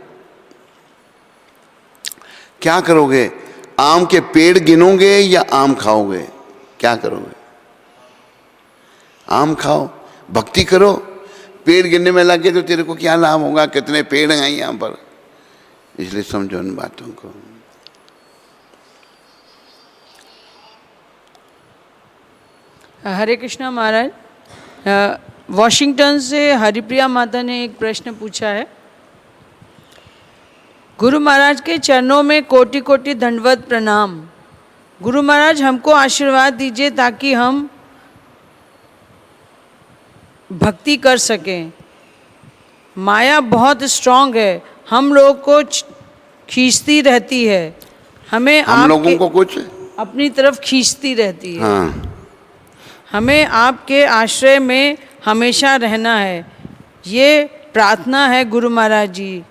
क्या करोगे? आम के पेड़ गिनोगे या आम खाओगे? क्या करोगे? आम खाओ, भक्ति करो। पेड़ गिनने में लगे तो तेरे को क्या लाभ होगा? कितने पेड़ हैं यहाँ पर? इसलिए समझो इन बातों को। हरे कृष्णा महाराज, वॉशिंगटन से हरिप्रिया माता ने एक प्रश्न पूछा है। गुरु महाराज के चरणों में कोटि कोटि दंडवत प्रणाम। गुरु महाराज हमको आशीर्वाद दीजिए ताकि हम भक्ति कर सकें। माया बहुत स्ट्रांग है, हम लोग को खींचती रहती है, हमें हम लोगों को कुछ अपनी तरफ खींचती रहती है। हाँ। हमें आपके आश्रय में हमेशा रहना है, ये प्रार्थना है गुरु महाराज जी।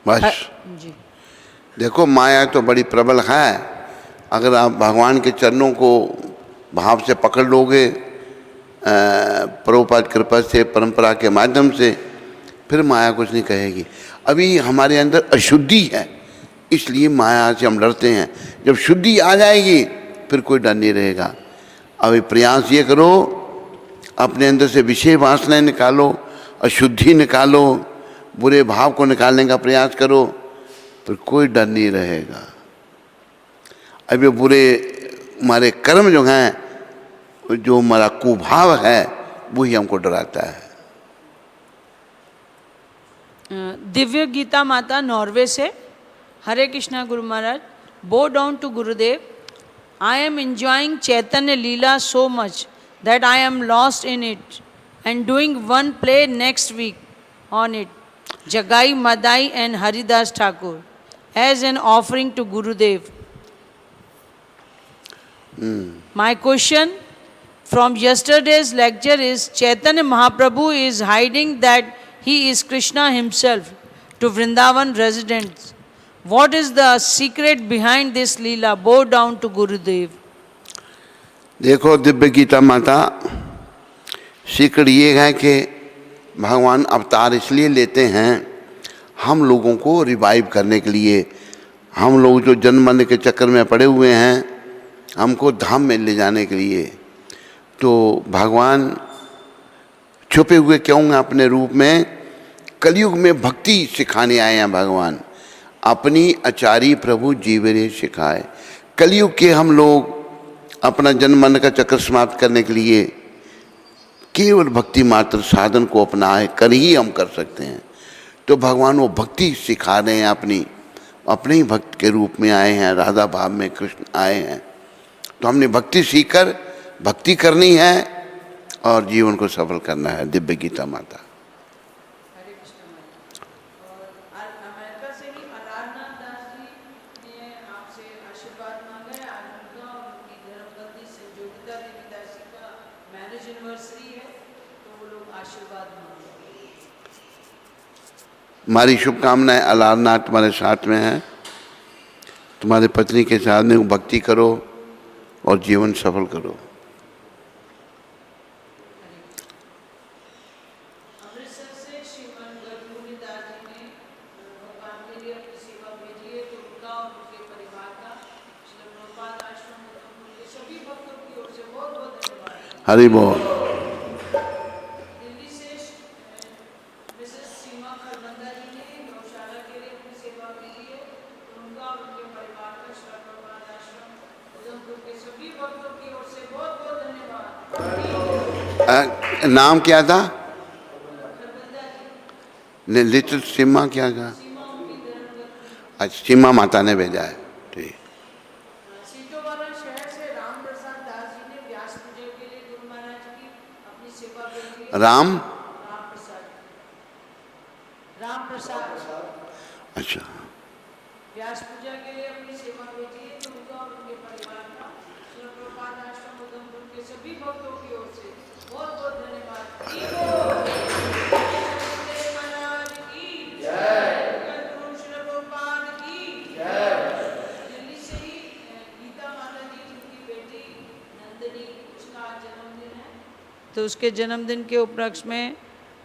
बस जी। देखो, माया तो बड़ी प्रबल है। अगर आप भगवान के चरणों को भाव से पकड़ लोगे, प्रभुपाद कृपा से, परंपरा के माध्यम से, फिर माया कुछ नहीं कहेगी। अभी हमारे अंदर अशुद्धि है, इसलिए माया से हम डरते हैं। जब शुद्धि आ जाएगी फिर कोई डर नहीं रहेगा। अभी प्रयास ये करो, अपने अंदर से विषय वासनाएं निकालो, अशुद्धि निकालो, बुरे भाव को निकालने का प्रयास करो, फिर कोई डर नहीं रहेगा। अब ये बुरे हमारे कर्म जो हैं, जो हमारा कुभाव है, वही हमको डराता है। दिव्य गीता माता नॉर्वे से, हरे कृष्णा गुरु महाराज। बो down to Gurudev, I am enjoying Chaitanya Leela so much that I am lost in it and doing one play next week on it, Jagai Madai and Haridas Thakur, as an offering to Gurudev. My question from yesterday's lecture is, Chaitanya Mahaprabhu is hiding that he is Krishna himself to Vrindavan residents. What is the secret behind this Leela? Bow down to Gurudev. देखो दिव्य गीता माता, secret ये है कि भगवान अवतार इसलिए लेते हैं हम लोगों को रिवाइव करने के लिए। हम लोग जो जन्म मरने के चक्कर में पड़े हुए हैं, हमको धाम में ले जाने के लिए। तो भगवान छुपे हुए क्यों हैं अपने रूप में? कलयुग में भक्ति सिखाने आए हैं भगवान। अपनी आचार्य प्रभु जीवरे सिखाए। कलयुग के हम लोग अपना जन्म मरण का चक्कर समाप्त करने के लिए केवल भक्ति मात्र साधन को अपनाए कर ही हम कर सकते हैं। तो भगवान वो भक्ति सिखा रहे हैं, अपने ही भक्त के रूप में आए हैं, राधा भाव में कृष्ण आए हैं। तो हमने भक्ति सीखकर भक्ति करनी है और जीवन को सफल करना है। दिव्य गीता माता। हमारी शुभकामनाएं अलारनाथ तुम्हारे साथ में है। तुम्हारे पत्नी के साथ में भक्ति करो और जीवन सफल करो। हरि बोल। नाम क्या था? लिटिल सीमा क्या था? अच्छा, सीमा माता ने भेजा है। ठीक। राम प्रसाद। अच्छा, व्यास पूजा के लिए अपनी सेवा भेजी है। तो उनका और उनके परिवार का श्री प्रभुपाद आश्रम उधमपुर के सभी भक्तों की ओर से बहुत बहुत धन्यवाद। दिल्ली से ही गीता माता जी, उनकी बेटी नंदिनी, उसका जन्मदिन है, तो उसके जन्मदिन के उपलक्ष्य में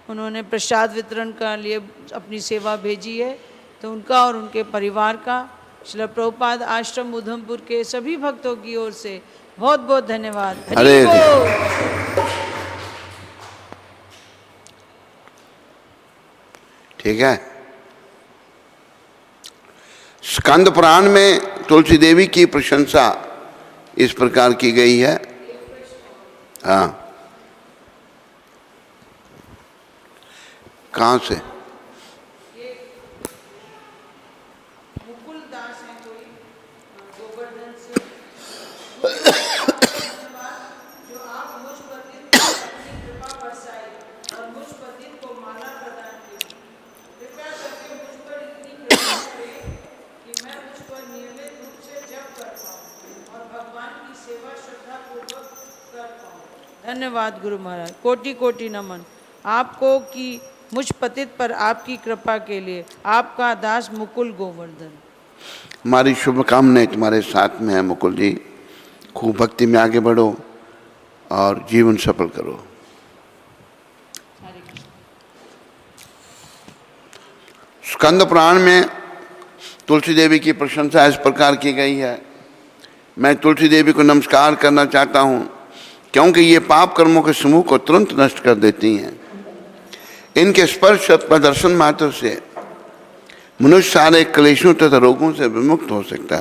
उन्होंने प्रसाद वितरण का लिए अपनी सेवा भेजी है। तो उनका और उनके परिवार का श्री प्रभुपाद आश्रम उधमपुर के सभी भक्तों की ओर से बहुत बहुत धन्यवाद। हरे ठीक है। स्कंद पुराण में तुलसी देवी की प्रशंसा इस प्रकार की गई है। हाँ, कहाँ से? धन्यवाद गुरु महाराज, कोटि कोटि नमन आपको कि मुझ पतित पर आपकी कृपा के लिए। आपका दास मुकुल गोवर्धन। हमारी शुभकामनाएं तुम्हारे साथ में है मुकुल जी। खूब भक्ति में आगे बढ़ो और जीवन सफल करो। स्कंद पुराण में तुलसी देवी की प्रशंसा इस प्रकार की गई है। मैं तुलसी देवी को नमस्कार करना चाहता हूँ क्योंकि ये पाप कर्मों के समूह को तुरंत नष्ट कर देती हैं। इनके स्पर्श प्रदर्शन मात्र से मनुष्य सारे क्लेशों तथा रोगों से विमुक्त हो सकता है।